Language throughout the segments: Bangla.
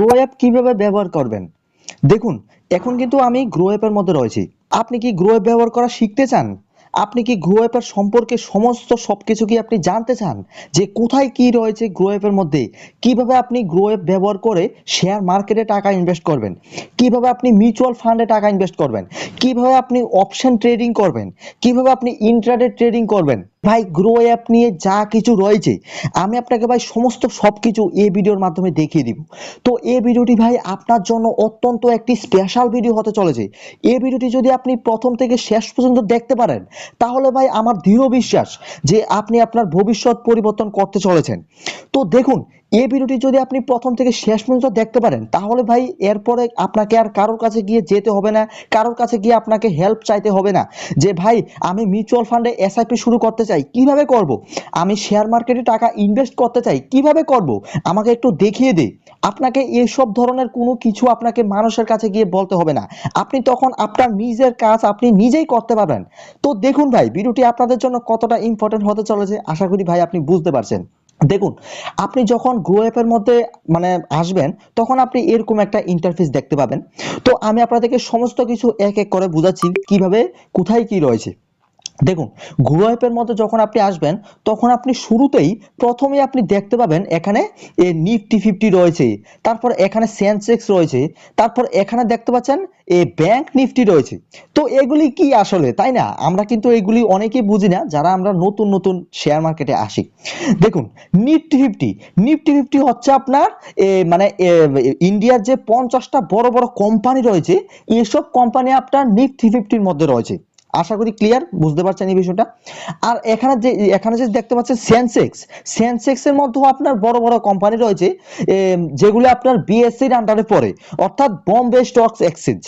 গ্রো অ্যাপ কিভাবে ব্যবহার করবেন। দেখুন, এখন কিন্তু আমি গ্রো অ্যাপের মধ্যে রয়েছি। আপনি কি গ্রো অ্যাপ ব্যবহার করা শিখতে চান? আপনি কি গ্রো অ্যাপের সম্পর্কে সমস্ত সবকিছু কি আপনি জানতে চান? যে কোথায় কি রয়েছে গ্রো অ্যাপের মধ্যে? কিভাবে আপনি গ্রো অ্যাপ ব্যবহার করে শেয়ার মার্কেটে টাকা ইনভেস্ট করবেন? কিভাবে আপনি মিউচুয়াল ফান্ডে টাকা ইনভেস্ট করবেন? কিভাবে আপনি অপশন ট্রেডিং করবেন? কিভাবে আপনি ইন্ট্রাডে ট্রেডিং করবেন? ভাই গ্রো অ্যাপ নিয়ে যা কিছু রয়েছে আমি আপনাকে ভাই সমস্ত সবকিছু এই ভিডিওর মাধ্যমে দেখিয়ে দিব। তো এই ভিডিওটি ভাই আপনার জন্য অত্যন্ত একটি স্পেশাল ভিডিও হতে চলেছে। এই ভিডিওটি যদি আপনি প্রথম থেকে শেষ পর্যন্ত দেখতে পারেন তাহলে ভাই আমার দৃঢ় বিশ্বাস যে আপনি আপনার ভবিষ্যৎ পরিবর্তন করতে চলেছেন। তো দেখুন, এই ভিডিওটি যদি আপনি প্রথম থেকে শেষ পর্যন্ত দেখতে পারেন তাহলে ভাই এরপরে আপনাকে আর কারোর কাছে গিয়ে যেতে হবে না, কারোর কাছে গিয়ে আপনাকে হেল্প চাইতে হবে না যে ভাই আমি মিউচুয়াল ফান্ডে এসআইপি শুরু করতে চাই, কিভাবে করব? আমি শেয়ার মার্কেটে টাকা ইনভেস্ট করতে চাই, কিভাবে করব? আমাকে একটু দেখিয়ে দে। আপনাকে এইসব ধরনের কোনো কিছু আপনাকে মানুষের কাছে গিয়ে বলতে হবে না। আপনি তখন আপনার নিজের কাজ আপনি নিজেই করতে পারবেন। তো দেখুন ভাই, ভিডিওটি আপনাদের জন্য কতটা ইম্পর্টেন্ট হতে চলেছে আশা করি ভাই আপনি বুঝতে পারছেন। দেখুন, আপনি যখন গ্রো অ্যাপের মধ্যে মানে আসবেন তখন আপনি এরকম একটা ইন্টারফেস দেখতে পাবেন। তো আমি আপনাদেরকে সমস্ত কিছু এক এক করে বুঝাচ্ছি কিভাবে কোথায় কি রয়েছে। দেখুন, গ্রো অ্যাপের মধ্যে যখন আপনি আসবেন তখন আপনি শুরুতেই প্রথমেই আপনি দেখতে পাবেন এখানে নিফটি 50 রয়েছে, তারপর এখানে সেন্সেক্স রয়েছে, তারপর এখানে দেখতে পাচ্ছেন ব্যাংক নিফটি রয়েছে। তো এগুলি কি আসলে, তাই না? আমরা কিন্তু এগুলি অনেকেই বুঝি না যারা আমরা নতুন নতুন শেয়ার মার্কেটে আসি। দেখুন, নিফটি 50, নিফটি 50 হচ্ছে আপনার মানে ইন্ডিয়ার যে 50টা বড় বড় কোম্পানি রয়েছে এসব কোম্পানি আপনার নিফটি 50-র মধ্যে রয়েছে। আশা করি ক্লিয়ার, বুঝতে পারছেন এই বিষয়টা। আর এখানে যে দেখতে পাচ্ছেন সেন্সেক্স, সেন্সেক্সের মধ্যেও আপনার বড় বড় কোম্পানি রয়েছে যেগুলো আপনার বিএসসির আন্ডারে পড়ে, অর্থাৎ বম্বে স্টক এক্সচেঞ্জ।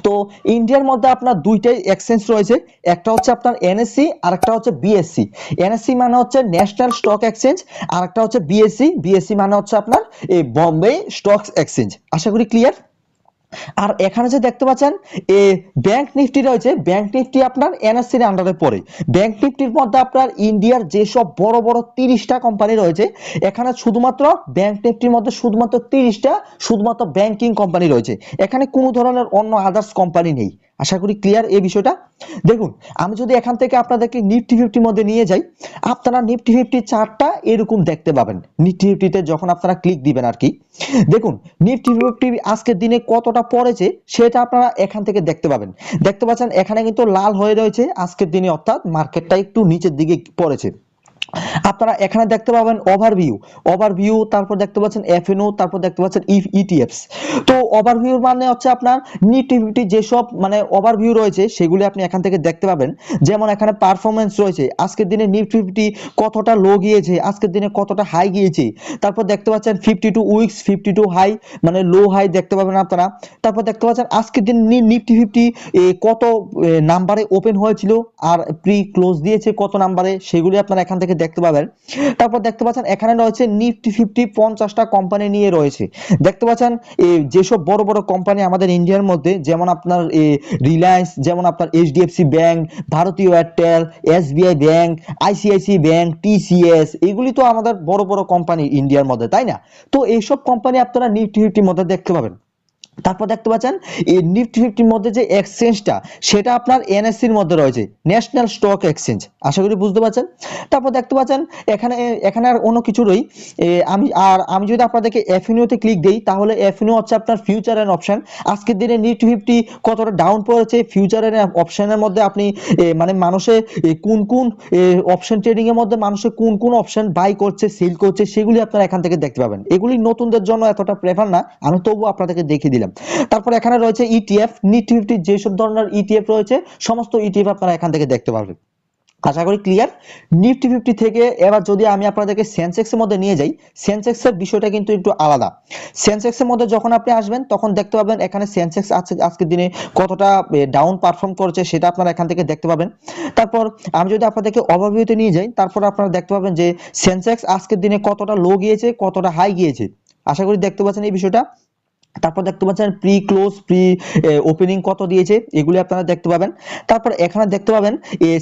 তো ইন্ডিয়ার মধ্যে আপনার দুইটাই এক্সচেঞ্জ রয়েছে, একটা হচ্ছে আপনার এনএসসি আর একটা হচ্ছে বিএসসি। এনএসসি মানে হচ্ছে ন্যাশনাল স্টক এক্সচেঞ্জ, আর একটা হচ্ছে বিএসসি, বিএসসি মানে হচ্ছে আপনার এই বম্বে স্টক এক্সচেঞ্জ। আশা করি ক্লিয়ার। আর এখানে যে দেখতে পাচ্ছেন ব্যাংক নিফটি রয়েছে, ব্যাংক নিফটি আপনার এনএসসি এর আন্ডারে পড়ে। ব্যাংক নিফটির মধ্যে আপনার ইন্ডিয়ার যেসব বড় বড় 30টা কোম্পানি রয়েছে এখানে শুধুমাত্র ব্যাংক নিফটির মধ্যে শুধুমাত্র 30টা শুধুমাত্র ব্যাংকিং কোম্পানি রয়েছে, এখানে কোনো ধরনের অন্য আদার্স কোম্পানি নেই। আশা করি ক্লিয়ার এই বিষয়টা। দেখুন, আমি যদি এখান থেকে আপনাদেরকে নিফটি 50 মধ্যে নিয়ে যাই, আপনারা নিফটি 50 চার্টটা এরকম দেখতে পাবেন। নিফটি 50 তে যখন আপনারা ক্লিক দিবেন আর কি, দেখুন নিফটি 50 আজকের দিনে কতটা পড়েছে সেটা আপনারা এখান থেকে দেখতে পাবেন। দেখতে পাচ্ছেন এখানে কিন্তু লাল হয়ে রয়েছে আজকের দিনে, অর্থাৎ মার্কেটটা একটু নিচের দিকে পড়েছে। আপনারা এখানে দেখতে পাবেন ওভারভিউ, ওভারভিউ, তারপর দেখতে পাচ্ছেন এফএনও, তারপর দেখতে পাচ্ছেন ইটিএফস। তো ওভারভিউ মানে হচ্ছে আপনার নিফটি 50 যেসব মানে ওভারভিউ রয়েছে সেগুলি আপনি এখান থেকে দেখতে পাবেন। যেমন এখানে পারফরমেন্স রয়েছে, আজকের দিনে নিফটি 50 কতটা লো গিয়েছে, আজকের দিনে কতটা হাই গিয়েছে। তারপর দেখতে পাচ্ছেন 52 উইকস, 52 হাই মানে লো হাই দেখতে পাবেন আপনারা। তারপর দেখতে পাচ্ছেন আজকের দিন নিফটি 50 কত নাম্বারে ওপেন হয়েছিল আর প্রি ক্লোজ দিয়েছে কত নাম্বারে, সেগুলি আপনারা এখান থেকে দেখতে পাবেন। তারপর দেখতে পাচ্ছেন এখানে রয়েছে নিফটি 50 50টা কোম্পানি নিয়ে রয়েছে। দেখতে পাচ্ছেন যেসব বড় বড় কোম্পানি আমাদের ইন্ডিয়ার মধ্যে, যেমন আপনার রিলায়েন্স, যেমন আপনার এইচডিএফসি ব্যাংক, ভারতীয় Airtel, SBI bank, ICICI bank, TCS, এগুলি তো আমাদের বড় বড় কোম্পানি ইন্ডিয়ার মধ্যে, তাই না? তো এইসব কোম্পানি আপনারা নিফটি 50 মধ্যে দেখতে পাবেন। তারপর দেখতে পাচ্ছেন এই নিফটি 50-র মধ্যে যে এক্সচেঞ্জটা সেটা আপনার এনএসসির মধ্যে রয়েছে, ন্যাশনাল স্টক এক্সচেঞ্জ। আশা করি বুঝতে পারছেন। তারপর দেখতে পাচ্ছেন এখানে এখানে আর অন্য কিছু রই। আমি যদি আপনাদেরকে এফএনও তে ক্লিক দেই তাহলে এফএনও হচ্ছে আপনার ফিউচার এন্ড অপশন। আজকের দিনে নিফটি 50 কতটা ডাউন পড়েছে, ফিউচার এন্ড অপশনের মধ্যে আপনি মানে মানুষে কোন কোন অপশন ট্রেডিং এর মধ্যে মানুষে কোন কোন অপশন বাই করছে সেল করছে সেগুলি আপনারা এখান থেকে দেখতে পাবেন। এগুলি নতুনদের জন্য এতটা প্রেফার না, আমি তবুও আপনাদেরকে দেখিয়ে দিলাম। তারপর এখানে রয়েছে ইটিএফ, নিফটি 50 যেসব ধরনের ইটিএফ রয়েছে সমস্ত ইটিএফ আপনারা এখান থেকে দেখতে পারবেন। আশা করি ক্লিয়ার। নিফটি 50 থেকে এবার যদি আমি আপনাদেরকে সেন্সেক্স এর মধ্যে নিয়ে যাই, সেন্সেক্স এর বিষয়টা কিন্তু একটু আলাদা। সেন্সেক্স এর মধ্যে যখন আপনি আসবেন তখন দেখতে পাবেন এখানে সেন্সেক্স আজকের দিনে কতটা ডাউন পারফর্ম করেছে সেটা আপনারা এখান থেকে দেখতে পাবেন। তারপর আমি যদি আপনাদেরকে ওভারভিউতে নিয়ে যাই তারপর আপনারা দেখতে পাবেন যে সেন্সেক্স আজকের দিনে কতটা লো গিয়েছে কতটা হাই গিয়েছে। আশা করি দেখতে পাচ্ছেন এই বিষয়টা। তারপর দেখতে পাচ্ছেন প্রি ক্লোজ, প্রি ওপেনিং কত দিয়েছে এগুলি আপনারা দেখতে পাবেন। তারপর এখানে দেখতে পাবেন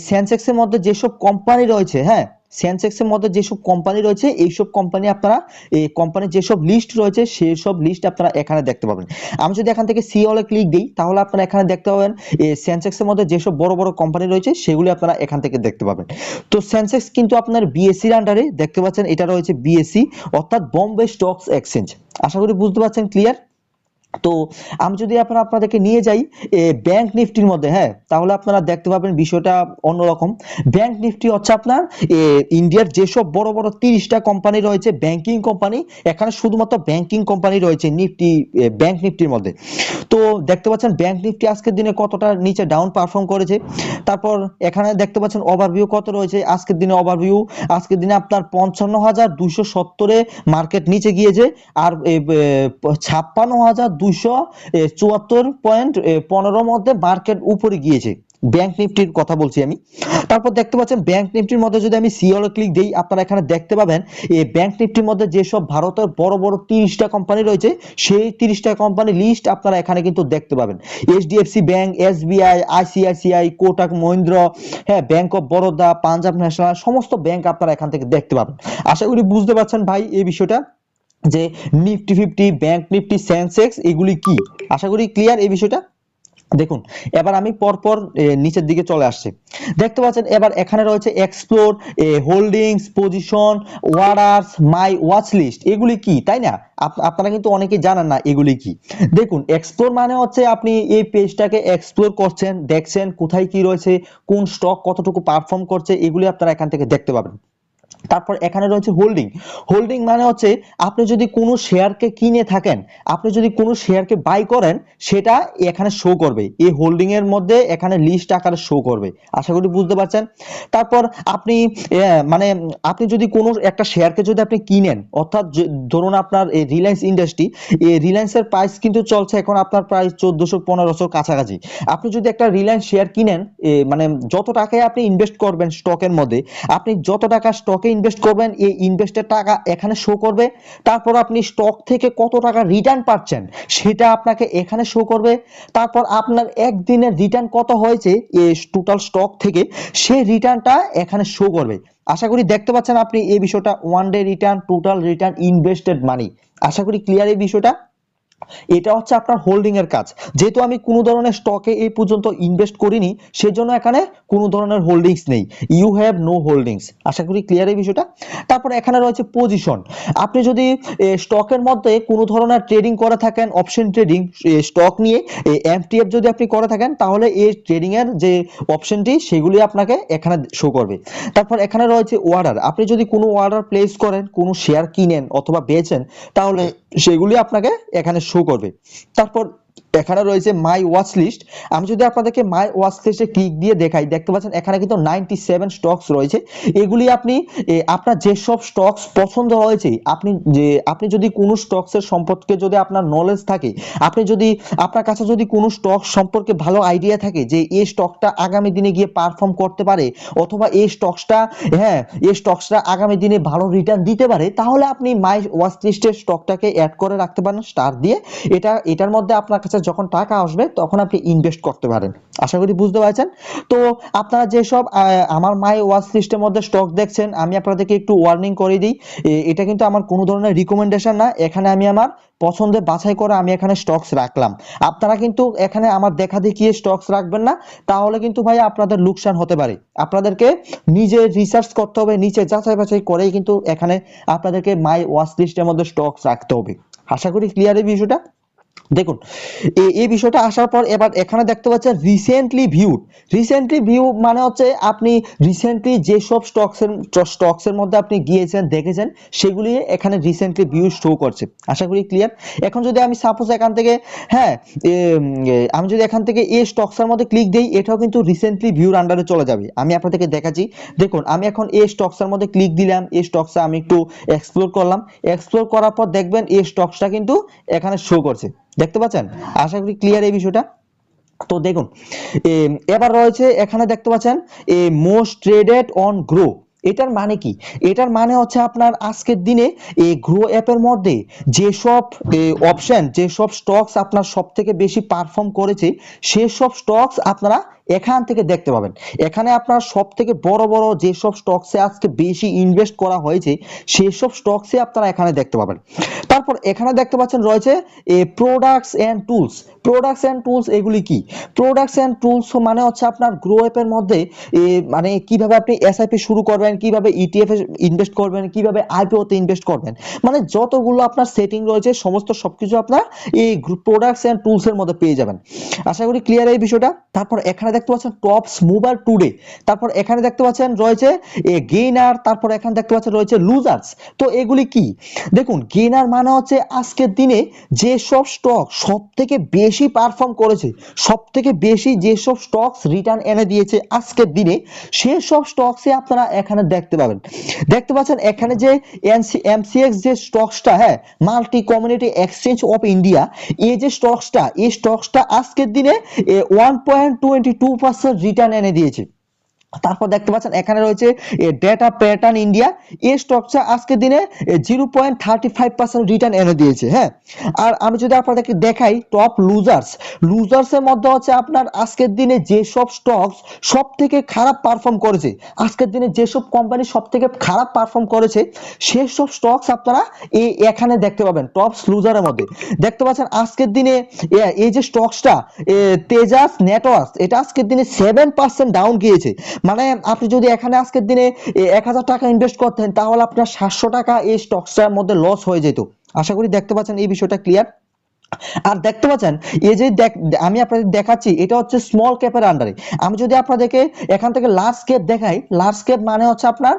সেন্সেক্স এর মধ্যে যেসব কোম্পানি রয়েছে, হ্যাঁ সেন্সেক্সের মধ্যে যেসব কোম্পানি রয়েছে এইসব কোম্পানি আপনারা এই কোম্পানির যেসব লিস্ট রয়েছে সেই সব লিস্ট আপনারা এখানে দেখতে পাবেন। আমি যদি এখান থেকে সি অলে ক্লিক দিই তাহলে আপনারা এখানে দেখতে পাবেন এই সেন্সেক্সের মধ্যে যেসব বড় বড় কোম্পানি রয়েছে সেগুলি আপনারা এখান থেকে দেখতে পাবেন। তো সেন্সেক্স কিন্তু আপনার বিএসসির আন্ডারে দেখতে পাচ্ছেন, এটা রয়েছে বিএসসি অর্থাৎ বোম্বে স্টকস এক্সচেঞ্জ। আশা করি বুঝতে পারছেন, ক্লিয়ার? তো আমি যদি আপনাদেরকে নিয়ে যাই ব্যাংক নিফটির মধ্যে, হ্যাঁ, তাহলে আপনারা দেখতে পাবেন বিষয়টা অন্যরকম। ব্যাংক নিফটি হচ্ছে আপনার ইন্ডিয়ার যেসব বড় বড় 30টা কোম্পানি রয়েছে ব্যাংকিং কোম্পানি, এখানে শুধুমাত্র ব্যাংকিং কোম্পানি রয়েছে নিফটি, ব্যাংক নিফটির মধ্যে। তো দেখতে পাচ্ছেন ব্যাংক নিফটি আজকের দিনে কতটা নিচে ডাউন পারফর্ম করেছে। তারপর এখানে দেখতে পাচ্ছেন ওভারভিউ কত রয়েছে আজকের দিনে। ওভারভিউ আজকের দিনে আপনার 55,270-এ মার্কেট নিচে গিয়েছে, আর 56,274.15 মধ্যে মার্কেট উপরে গিয়েছে। ব্যাংক নিফটির কথা বলছি আমি। তারপর দেখতে পাচ্ছেন ব্যাংক নিফটির মধ্যে যদি আমি সিওলে ক্লিক দিই আপনারা এখানে দেখতে পাবেন এই ব্যাংক নিফটির মধ্যে যেসব ভারতের বড় বড় 30টা কোম্পানি রয়েছে সেই 30টা কোম্পানি লিস্ট আপনারা এখানে কিন্তু দেখতে পাবেন। HDFC bank, SBI, ICICI, Kotak Mahindra, হ্যাঁ, bank of Baroda, Punjab national, সমস্ত ব্যাংক আপনারা এখান থেকে দেখতে পাবেন। আশা করি বুঝতে পারছেন ভাই এই বিষয়টা, যে Nifty fifty, bank Nifty, Sensex এগুলি কি। আশা করি ক্লিয়ার এই বিষয়টা। দেখুন এবার আমি পরপর নিচের দিকে চলে আসছি, দেখতে পাচ্ছেন এবার এখানে রয়েছে explore, holdings, position, orders, my watch list, এগুলি কি, তাই না? আপনারা কিন্তু অনেকেই জানেন না এগুলি কি। দেখুন এক্সপ্লোর মানে হচ্ছে আপনি এই পেজটাকে এক্সপ্লোর করছেন, দেখছেন কোথায় কি রয়েছে, কোন স্টক কতটুকু পারফর্ম করছে, এগুলি আপনারা এখান থেকে দেখতে পাবেন। তারপর এখানে রয়েছে হোল্ডিং। হোল্ডিং মানে হচ্ছে আপনি যদি কোনো শেয়ারকে কিনে থাকেন, আপনি যদি কোনো শেয়ারকে বাই করেন, সেটা এখানে শো করবে, এই হোল্ডিং এর মধ্যে এখানে লিস্ট আকারে শো করবে। আশা করি বুঝতে পারছেন। তারপর আপনি মানে আপনি যদি কোনো একটা শেয়ারকে যদি আপনি কিনেন, অর্থাৎ ধরুন আপনার এই রিলায়েন্স ইন্ডাস্ট্রি, এই রিলায়েন্সের প্রাইস কিন্তু চলছে এখন আপনার প্রায় 1400-1500 কাছাকাছি। আপনি যদি একটা রিলায়েন্স শেয়ার কিনেন, মানে যত টাকায় আপনি ইনভেস্ট করবেন স্টকের মধ্যে, আপনি যত টাকা স্টকে ইনভেস্ট করবেন এই ইনভেস্টের টাকা এখানে শো করবে। তারপর আপনি স্টক থেকে কত টাকা রিটার্ন পাচ্ছেন সেটা আপনাকে এখানে শো করবে। তারপর আপনার একদিনের রিটার্ন কত হয়েছে এই টোটাল স্টক থেকে, সেই রিটার্নটা এখানে শো করবে। আশা করি দেখতে পাচ্ছেন আপনি এই বিষয়টা, one day return, total return, invested money. আশা করি ক্লিয়ার এই বিষয়টা। এটা হচ্ছে আপনার হোল্ডিং এর কাজ। যেহেতু আমি কোনো ধরনের স্টকে এই পর্যন্ত ইনভেস্ট করিনি, সেজন্য এখানে কোনো ধরনের হোল্ডিংস নেই, ইউ হ্যাভ নো হোল্ডিংস। আশা করি ক্লিয়ার এই বিষয়টা। তারপর এখানে রয়েছে পজিশন। আপনি যদি স্টকের মধ্যে কোনো ধরনের ট্রেডিং করে থাকেন, অপশন ট্রেডিং, স্টক নিয়ে এমটিএফ যদি আপনি করে থাকেন, তাহলে এই ট্রেডিং এর যে অপশনটি সেগুলি আপনাকে এখানে শো করবে। তারপর এখানে রয়েছে অর্ডার। আপনি যদি কোনো অর্ডার প্লেস করেন, কোনো শেয়ার কিনেন অথবা বেচেন, তাহলে সেগুলি আপনাকে এখানে শো করবে। তারপর এখানে রয়েছে মাই ওয়াচ লিস্ট। আমি যদি আপনাদেরকে মাই ওয়াচ লিস্টে ক্লিক দিয়ে দেখাই, দেখতে পাচ্ছেন এখানে কিন্তু 97 স্টকস রয়েছে। এগুলি আপনি আপনার যেসব স্টকস পছন্দ হয়েছে, আপনি যদি কোনো স্টকসের সম্পর্কে যদি আপনার নলেজ থাকে, আপনি যদি আপনার কাছে যদি কোনো স্টক সম্পর্কে ভালো আইডিয়া থাকে যে এই স্টকটা আগামী দিনে গিয়ে পারফর্ম করতে পারে, অথবা এই স্টকসটা আগামী দিনে ভালো রিটার্ন দিতে পারে, তাহলে আপনি মাই ওয়াচ লিস্টের স্টকটাকে অ্যাড করে রাখতে পারেন স্টার দিয়ে। এটার মধ্যে আপনার কাছে যখন টাকা আসবে তখন আপনি ইনভেস্ট করতে পারেন। আশা করি বুঝতে পারছেন। তো আপনারা যেসব আমার মাই ওয়াচ লিস্টের মধ্যে স্টক দেখছেন, আমি আপনাদেরকে একটু ওয়ার্নিং করে দিই, এটা কিন্তু আমার কোনো ধরনের রিকমেন্ডেশন না। এখানে আমি আমার পছন্দে বাছাই করে আমি এখানে স্টকস রাখলাম। আপনারা কিন্তু এখানে আমার দেখা দেখিয়ে স্টকস রাখবেন না, তাহলে কিন্তু ভাই আপনাদের লোকসান হতে পারে। আপনাদেরকে নিজে রিসার্চ করতে হবে, নিচে যাচাই বাছাই করেই কিন্তু এখানে আপনাদেরকে মাই ওয়াচ লিস্টের মধ্যে স্টকস রাখতে হবে। আশা করি ক্লিয়ার এই বিষয়টা। দেখুন এই বিষয়টা আসার পর এবার এখানে দেখতে পাচ্ছেন রিসেন্টলি ভিউ মানে হচ্ছে আপনি রিসেন্টলি যেসব স্টকসের মধ্যে আপনি গিয়েছেন, দেখেছেন, সেগুলি এখানে রিসেন্টলি ভিউ শো করছে। আশা করি ক্লিয়ার। এখন যদি আমি সাপোজ এখান থেকে আমি যদি এখান থেকে এই স্টকসের মধ্যে ক্লিক দেই, এটাও কিন্তু রিসেন্টলি ভিউর আন্ডারে চলে যাবে। আমি আপনাদেরকে দেখাচ্ছি। দেখুন আমি এখন এই স্টকসের মধ্যে ক্লিক দিলাম, এই স্টকসে আমি একটু এক্সপ্লোর করলাম, এক্সপ্লোর করার পর দেখবেন এই স্টকসটা কিন্তু এখানে শো করছে, দেখতে পাচ্ছেন। আশা করি ক্লিয়ার এই বিষয়টা। তো দেখুন এবার রয়েছে এখানে দেখতে পাচ্ছেন মোস্ট ট্রেডেড অন গ্রো। এটার মানে কি? এটার মানে হচ্ছে আপনার আজকের দিনে এই গ্রো অ্যাপের মধ্যে যেসব অপশন, যেসব স্টকস আপনার সব থেকে বেশি পারফর্ম করেছে, সেসব স্টকস আপনারা এখান থেকে দেখতে পাবেন। এখানে আপনার সব থেকে বড় বড় যেসব স্টকসে আজকে বেশি ইনভেস্ট করা হয়েছে সেসব স্টকসে আপনারা এখানে দেখতে পাবেন। তারপর এখানে দেখতে পাচ্ছেন রয়েছে products and tools. Products and tools এগুলি কি? প্রোডাক্টস এন্ড টুলস মানে হচ্ছে আপনার গ্রো অ্যাপের মধ্যে মানে কিভাবে আপনি এসআইপি শুরু করবেন, কিভাবে ইটিএফ এ ইনভেস্ট করবেন, কিভাবে আইপিও তে ইনভেস্ট করবেন, মানে যতগুলো আপনার সেটিং রয়েছে সমস্ত সবকিছু আপনার এই প্রোডাক্টস এন্ড টুলস এর মধ্যে পেয়ে যাবেন। আশা করি ক্লিয়ার এই বিষয়টা। তারপর এখানে দেখতে পাচ্ছেন টপস মুভার টুডে। তারপর এখানে দেখতে পাচ্ছেন রয়েছে গেইনার। তারপর এখানে দেখতে পাচ্ছেন রয়েছে লুজার্স। তো এগুলি কি? দেখুন, গেইনার মানে হচ্ছে আজকের দিনে যেসব স্টক সব থেকে বেশি পারফর্ম করেছে, সব থেকে বেশি যেসব স্টকস রিটার্ন এনে দিয়েছে আজকের দিনে, সেসব স্টকসে আপনারা এখানে দেখতে পাবেন। দেখতে পাচ্ছেন এখানে যে এমসিএক্স যে স্টকসটা, হ্যাঁ, multi community exchange of India, এই যে স্টকসটা, এই স্টকসটা আজকের দিনে 1.22% রিটার্ন এনে দিয়েছে। তারপর দেখতে পাচ্ছেন এখানে রয়েছে ডেটা প্যাটার্ন ইন্ডিয়া। এই স্টকটা আজকের দিনে 0.35% রিটার্ন এনে দিয়েছে, হ্যাঁ। আর আমি যদি আপনাদেরকে দেখাই টপ লুজার্স, লুজার্সের মধ্যে হচ্ছে আপনার আজকের দিনে যেসব স্টকস সব থেকে খারাপ পারফর্ম করেছে, আজকের দিনে যেসব কোম্পানি সব থেকে খারাপ পারফর্ম করেছে সেসব স্টকস আপনারা এখানে দেখতে পাবেন টপস লুজারের মধ্যে। দেখতে পাচ্ছেন আজকের দিনে এই যে স্টকসটা তেজাস নেটওয়ার্কস, এটা আজকের দিনে 7% ডাউন গিয়েছে। মানে আপনি যদি এখানে আজকের দিনে 1000 টাকা ইনভেস্ট করতেন তাহলে আপনার 700 টাকা এই স্টকসটার মধ্যে লস হয়ে যেত। আশা করি দেখতে পাচ্ছেন এই বিষয়টা ক্লিয়ার। আর দেখতে পাচ্ছেন এই যে আমি আপনাদের দেখাচ্ছি এটা হচ্ছে স্মল ক্যাপের আন্ডারে। আমি যদি আপনাদেরকে এখান থেকে লার্জ ক্যাপ দেখাই, লার্জ ক্যাপ মানে হচ্ছে আপনার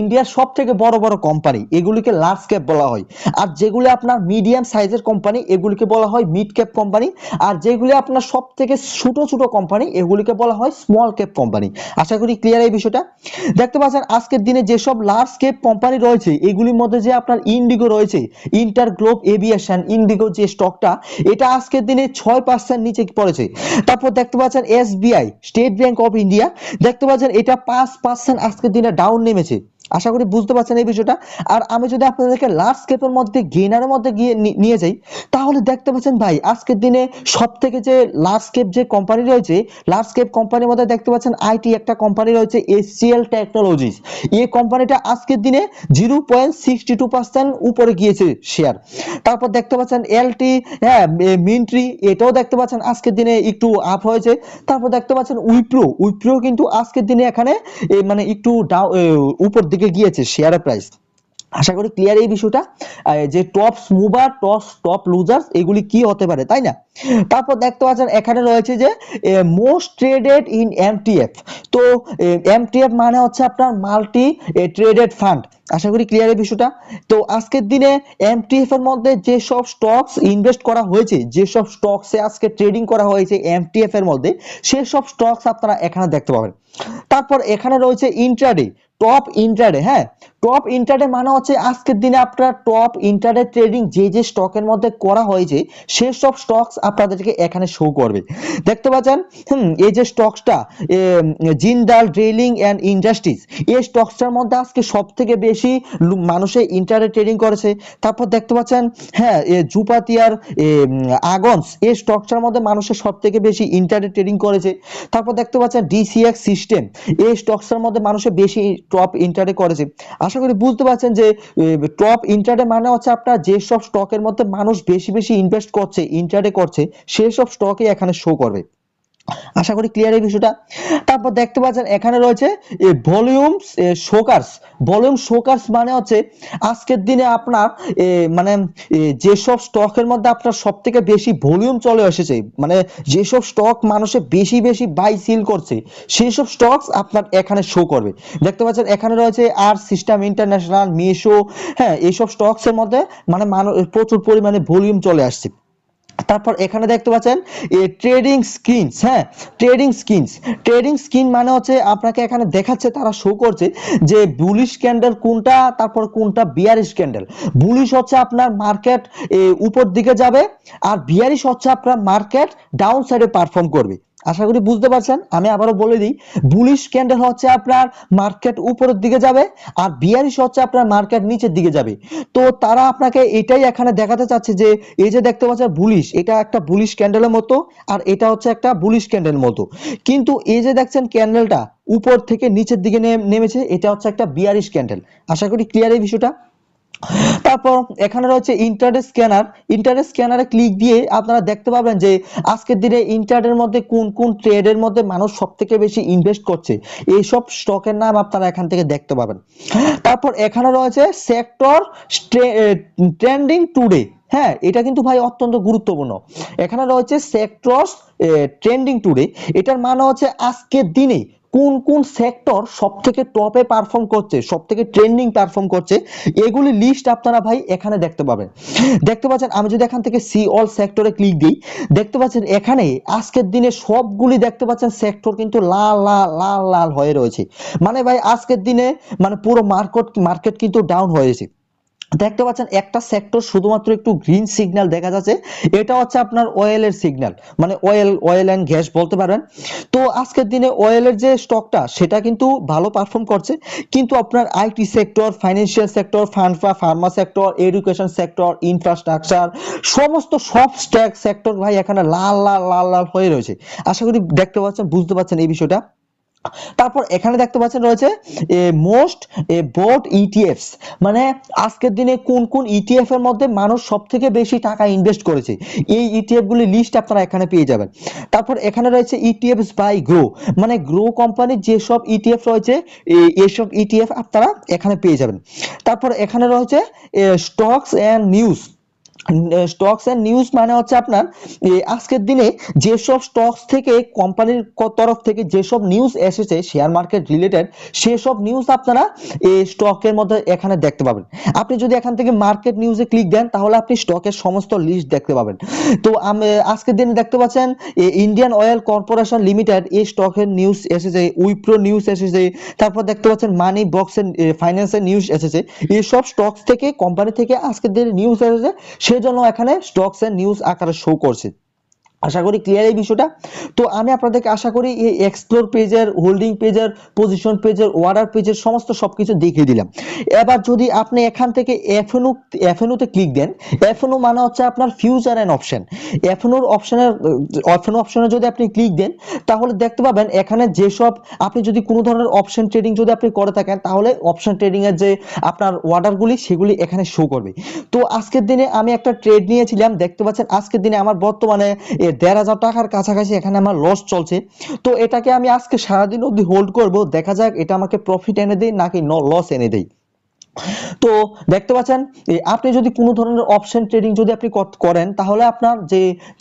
ইন্ডিয়ার সব থেকে বড় বড় কোম্পানি, এগুলিকে লার্জ ক্যাপ বলা হয়। আর যেগুলি আপনার মিডিয়াম সাইজের কোম্পানি এগুলিকে বলা হয় মিড ক্যাপ কোম্পানি। আর যেগুলি আপনার সব থেকে ছোট ছোট কোম্পানি এগুলিকে বলা হয় স্মল ক্যাপ কোম্পানি। আশা করি ক্লিয়ার এই বিষয়টা। দেখতে পাচ্ছেন আজকের দিনে যেসব লার্জ ক্যাপ কোম্পানি রয়েছে এগুলির মধ্যে যে আপনার ইন্ডিগো রয়েছে, ইন্টার গ্লোব এভিয়েশন, ইন্ডিগো যে স্টক, এটা আজকের দিনে 6% নিচে পড়েছে। তারপর দেখতে পাচ্ছেন SBI, state bank of India, দেখতে পাচ্ছেন এটা 5% আজকের দিনে ডাউন নেমেছে। আশা করি বুঝতে পারছেন এই বিষয়টা। আর আমি যদি আপনাদেরকে লার্জ ক্যাপের মধ্যে গেইনারের মধ্যে গিয়ে নিয়ে যাই তাহলে দেখতে পাচ্ছেন ভাই আজকের দিনে সব থেকে যে লার্জ ক্যাপ যে কোম্পানি রয়েছে, লার্জ ক্যাপ কোম্পানির মধ্যে দেখতে পাচ্ছেন আইটি একটা কোম্পানি রয়েছে এসসিএল টেকনোলজিস। এই কোম্পানিটা আজকের দিনে 0.62% উপরে গিয়েছে শেয়ার। তারপর দেখতে পাচ্ছেন এলটি, হ্যাঁ, মিন্ট্রি, এটাও দেখতে পাচ্ছেন আজকের দিনে একটু আপ হয়েছে। তারপর দেখতে পাচ্ছেন উইপ্রো কিন্তু আজকের দিনে এখানে মানে একটু উপর দিকে গিয়েছে শেয়ারের প্রাইস। আশা করি ক্লিয়ার এই বিষয়টা যে টপস মুভার টপ লুজার্স এগুলি কি হতে পারে, তাই না? তারপর দেখতে পাচ্ছেন এখানে রয়েছে যে মোস্ট ট্রেডেড ইন এমটিএফ। তো এমটিএফ মানে হচ্ছে আপনার মাল্টি ট্রেডেড ফান্ড। আশা করি ক্লিয়ার এই বিষয়টা। তো আজকের দিনে এমটিএফ এর মধ্যে যে সব স্টকস ইনভেস্ট করা হয়েছে, যে সব স্টকসে আজকে ট্রেডিং করা হয়েছে এমটিএফ এর মধ্যে, সেই সব স্টকস আপনারা এখানে দেখতে পাবেন। তারপর এখানে রয়েছে ইন্ট্রাডে, টপ ইন্ট্রাডে, হ্যাঁ, টপ ইন্ট্রাডে মানে হচ্ছে আজকের দিনে আপনার টপ ইন্ট্রাডে ট্রেডিং যে যে স্টকের মধ্যে করা হয়েছে সেই সব স্টকস আপনাদেরকে এখানে শো করবে। দেখতে পাচ্ছেন এই যে স্টকসটা জিন্দাল ড্রিলিং এন্ড ইন্ডাস্ট্রিজ, এই স্টকসটার মধ্যে আজকে সব থেকে বেশি মানুষে ইন্ট্রাডে ট্রেডিং করেছে। তারপর দেখতে পাচ্ছেন হ্যাঁ জুপাতিয়ার আগনস, এই স্টকসটার মধ্যে মানুষের সব থেকে বেশি ইন্ট্রাডে ট্রেডিং করেছে। তারপর দেখতে পাচ্ছেন ডিসিএক্স সিস্টেম, এই স্টকসটার মধ্যে মানুষের বেশি টপ ইন্ট্রাডে করেছে। আশা করি বুঝতে পারছেন যে টপ ইন্ট্রাডে মানে হচ্ছে আপনার যেসব স্টকের মধ্যে মানুষ বেশি বেশি ইনভেস্ট করছে, ইন্ট্রাডে করছে, সেই সব স্টকই এখানে শো করবে। আশা করি ক্লিয়ার এই বিষয়টা। তারপর দেখতে পাচ্ছেন এখানে রয়েছে ভলিউম শোকার্স। ভলিউম শোকার্স মানে হচ্ছে আজকের দিনে আপনার মানে যেসব স্টকের মধ্যে আপনার সব থেকে বেশি ভলিউম চলে এসেছে, মানে যেসব স্টক মানুষে বেশি বেশি বাই সেল করছে সেই সব স্টকস আপনার এখানে শো করবে। দেখতে পাচ্ছেন এখানে রয়েছে আর সিস্টেম ইন্টারন্যাশনাল, মিশো, হ্যাঁ, এইসব স্টকস এর মধ্যে মানে প্রচুর পরিমাণে ভলিউম চলে আসছে। তারপর এখানে দেখতে পাচ্ছেন ট্রেডিং স্ক্রিনস, হ্যাঁ, ট্রেডিং স্ক্রিন মানে হচ্ছে আপনাকে এখানে দেখাচ্ছে, তারা শো করছে যে বুলিশ ক্যান্ডেল কোনটা, তারপর কোনটা বিয়ারিশ ক্যান্ডেল। বুলিশ হচ্ছে আপনার মার্কেট উপর দিকে যাবে আর বিয়ারিশ হচ্ছে আপনার মার্কেট ডাউন সাইডে পারফর্ম করবে। আশা করি বুঝতে পারছেন। আমি আবারও বলে দিই, বুলিশ ক্যান্ডেল হচ্ছে আপনার মার্কেট উপরের দিকে যাবে, আর বিয়ারিশ হচ্ছে আপনার মার্কেট নিচের দিকে যাবে। তো তারা আপনাকে এটাই এখানে দেখাতে চাচ্ছে যে এই যে দেখতে পাচ্ছেন বুলিশ, এটা একটা বুলিশ ক্যান্ডেলের মতো, আর এটা হচ্ছে একটা বুলিশ ক্যান্ডেল মতো। কিন্তু এই যে দেখছেন ক্যান্ডেলটা উপর থেকে নিচের দিকে নেমেছে, এটা হচ্ছে একটা বিয়ারিশ ক্যান্ডেল। আশা করি ক্লিয়ার এই বিষয়টা। তারপর এখানে রয়েছে ইন্টারডে স্ক্যানার। ইন্টারডে স্ক্যানারে ক্লিক দিয়ে আপনারা দেখতে পাবেন যে আজকের দিনে ইন্টারডের মধ্যে কোন কোন ট্রেডের মধ্যে মানুষ সব থেকে বেশি ইনভেস্ট করছে, এইসব স্টকের নাম আপনারা এখান থেকে দেখতে পাবেন। তারপর এখানে রয়েছে সেক্টর ট্রেন্ডিং টুডে। হ্যাঁ, এটা কিন্তু ভাই অত্যন্ত গুরুত্বপূর্ণ। এখানে রয়েছে সেক্টরস ট্রেন্ডিং টুডে। এটার মানে হচ্ছে আজকের দিনে কোন কোন সেক্টর সব থেকে টপে পারফর্ম করছে, সব থেকে ট্রেন্ডিং পারফর্ম করছে, এগুলি লিস্ট আপনারা ভাই এখানে দেখতে পাবেন। দেখতে পাচ্ছেন, আমি যদি এখান থেকে সি অল সেক্টরে ক্লিক দিই, দেখতে পাচ্ছেন এখানে আজকের দিনে সবগুলি দেখতে পাচ্ছেন সেক্টর কিন্তু লাল লাল লাল লাল হয়ে রয়েছে। মানে ভাই আজকের দিনে মানে পুরো মার্কেট কিন্তু ডাউন হয়েছে। দেখতে পাচ্ছেন একটা সেক্টর শুধুমাত্র একটু গ্রিন সিগন্যাল দেখা যাচ্ছে, এটা হচ্ছে আপনার অয়েলের সিগন্যাল, মানে অয়েল এন্ড গ্যাস বলতে পারেন। তো আজকের দিনে অয়েলের যে স্টকটা সেটা কিন্তু ভালো পারফর্ম করছে, কিন্তু আপনার IT sector, financial sector, Pharma sector, education sector, infrastructure, সমস্ত সব স্টক সেক্টর ভাই এখানে লাল লাল লাল লাল হয়ে রয়েছে। আশা করি দেখতে পাচ্ছেন, বুঝতে পাচ্ছেন এই বিষয়টা। তারপর এখানে দেখতে পাচ্ছেন রয়েছে মোস্ট বোট ইটিএফস, মানে আজকের দিনে কোন কোন ইটিএফ এর মধ্যে মানুষ সব থেকে বেশি টাকা ইনভেস্ট করেছে, এই ইটিএফ গুলি লিস্ট আপনারা এখানে পেয়ে যাবেন। তারপর এখানে রয়েছে ইটিএফস বাই গ্রো, মানে গ্রো কোম্পানির যেসব ইটিএফ রয়েছে এইসব ইটিএফ আপনারা এখানে পেয়ে যাবেন। তারপর এখানে রয়েছে stocks and news. Stocks and news মানে হচ্ছে আপনার আজকের দিনে যেসব স্টকস থেকে কোম্পানির তরফ থেকে যেসব নিউজ এসেছে শেয়ার মার্কেট রিলেটেড, সেসব নিউজ আপনারা এই স্টকের মধ্যে এখানে দেখতে পাবেন। আপনি যদি এখান থেকে মার্কেট নিউজে ক্লিক দেন তাহলে আপনি স্টকের সমস্ত লিস্ট দেখতে পাবেন। তো আজকের দিনে দেখতে পাচ্ছেন ইন্ডিয়ান অয়েল কর্পোরেশন লিমিটেড, এই স্টকের নিউজ এসেছে, উইপ্রো নিউজ এসেছে, তারপর দেখতে পাচ্ছেন মানি বক্সের ফাইন্যান্সের নিউজ এসেছে। এইসব স্টকস থেকে, কোম্পানি থেকে আজকের দিনে নিউজ এসেছে, সেজন্য এখানে স্টকস এর নিউজ আকারে শো করছে। আশা করি ক্লিয়ার এই বিষয়টা। তো আমি আপনাদেরকে আশা করি এই এক্সপ্লোর পেজের, হোল্ডিং পেজের, পজিশন পেজের, অর্ডার পেজের সমস্ত সবকিছু দেখিয়ে দিলাম। এবার যদি আপনি এখান থেকে এফএনও তে ক্লিক দেন, এফএনও মানে হচ্ছে আপনার ফিউচার এন্ড অপশন। এফএনও অপশনে যদি আপনি ক্লিক দেন তাহলে দেখতে পাবেন এখানে যেসব আপনি যদি কোনো ধরনের অপশন ট্রেডিং যদি আপনি করে থাকেন তাহলে অপশন ট্রেডিং এর যে আপনার অর্ডারগুলি সেগুলি এখানে শো করবে। তো আজকের দিনে আমি একটা ট্রেড নিয়েছিলাম, দেখতে পাচ্ছেন আজকের দিনে আমার বর্তমানে ১,৫০০ টাকার কাছাকাছি এখানে আমার লস চলছে। তো এটাকে আমি আজকে সারাদিন অবধি হোল্ড করব, দেখা যাক এটা আমাকে প্রফিট এনে দেয় নাকি লস এনে দেয়। তো দেখতে পাচ্ছেন আপনি যদি কোনো ধরনের অপশন ট্রেডিং যদি আপনি করেন তাহলে আপনার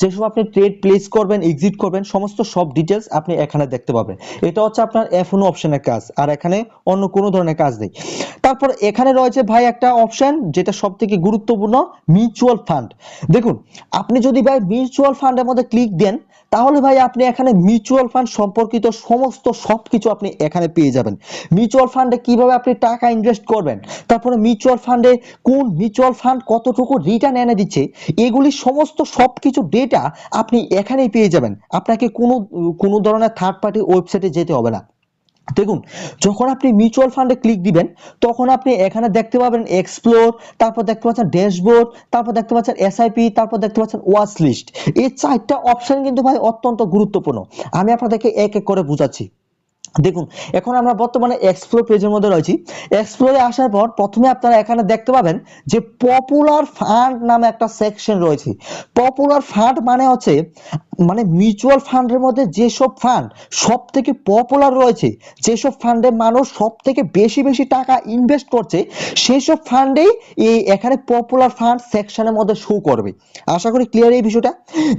যেসব আপনি ট্রেড প্লেস করবেন, এক্সিট করবেন, সমস্ত সব ডিটেলস আপনি এখানে দেখতে পাবেন। এটা হচ্ছে আপনার এফএনও অপশনের কাজ, আর এখানে অন্য কোনো ধরনের কাজ নেই। তারপর এখানে রয়েছে ভাই একটা অপশন যেটা সব থেকে গুরুত্বপূর্ণ, মিউচুয়াল ফান্ড। দেখুন, আপনি যদি ভাই মিউচুয়াল ফান্ডের মধ্যে ক্লিক দেন তাহলে ভাই আপনি এখানে মিউচুয়াল ফান্ড সম্পর্কিত সমস্ত সবকিছু আপনি এখানে পেয়ে যাবেন। মিউচুয়াল ফান্ডে কিভাবে আপনি টাকা ইনভেস্ট করবেন, তারপরে মিউচুয়াল ফান্ডে কোন মিউচুয়াল ফান্ড কতটুকু রিটার্ন এনে দিচ্ছে, এগুলি সমস্ত সবকিছু ডেটা আপনি এখানেই পেয়ে যাবেন। আপনাকে কোনো ধরনের থার্ড পার্টি ওয়েবসাইটে যেতে হবে না। দেখুন, যখন আপনি মিউচুয়াল ফান্ডে ক্লিক দিবেন তখন আপনি এখানে দেখতে পাবেন এক্সপ্লোর, তারপর দেখতে পাচ্ছেন ড্যাশবোর্ড, তারপর দেখতে পাচ্ছেন এসআইপি, তারপর দেখতে পাচ্ছেন ওয়াচ লিস্ট। এই চারটা অপশন কিন্তু ভাই অত্যন্ত গুরুত্বপূর্ণ। আমি আপনাদেরকে এক এক করে বুঝাচ্ছি। দেখুন, এখন আমরা বর্তমানে এক্সপ্লোর পেজের মধ্যে রয়েছি। এক্সপ্লোরে আসার পর প্রথমে আপনারা এখানে দেখতে পাবেন যে পপুলার ফান্ড নামে একটা সেকশন রয়েছে। পপুলার ফান্ড মানে হচ্ছে মানে মিউচুয়াল ফান্ডের মধ্যে যেসব ফান্ড সব থেকে পপুলার রয়েছে, যেসব ফান্ডে মানুষ সব থেকে বেশি বেশি টাকা ইনভেস্ট করছে, সেসব ফান্ডেই এই এখানে পপুলার ফান্ড সেকশনের মধ্যে শো করবে। আশা করি ক্লিয়ার এই বিষয়টা।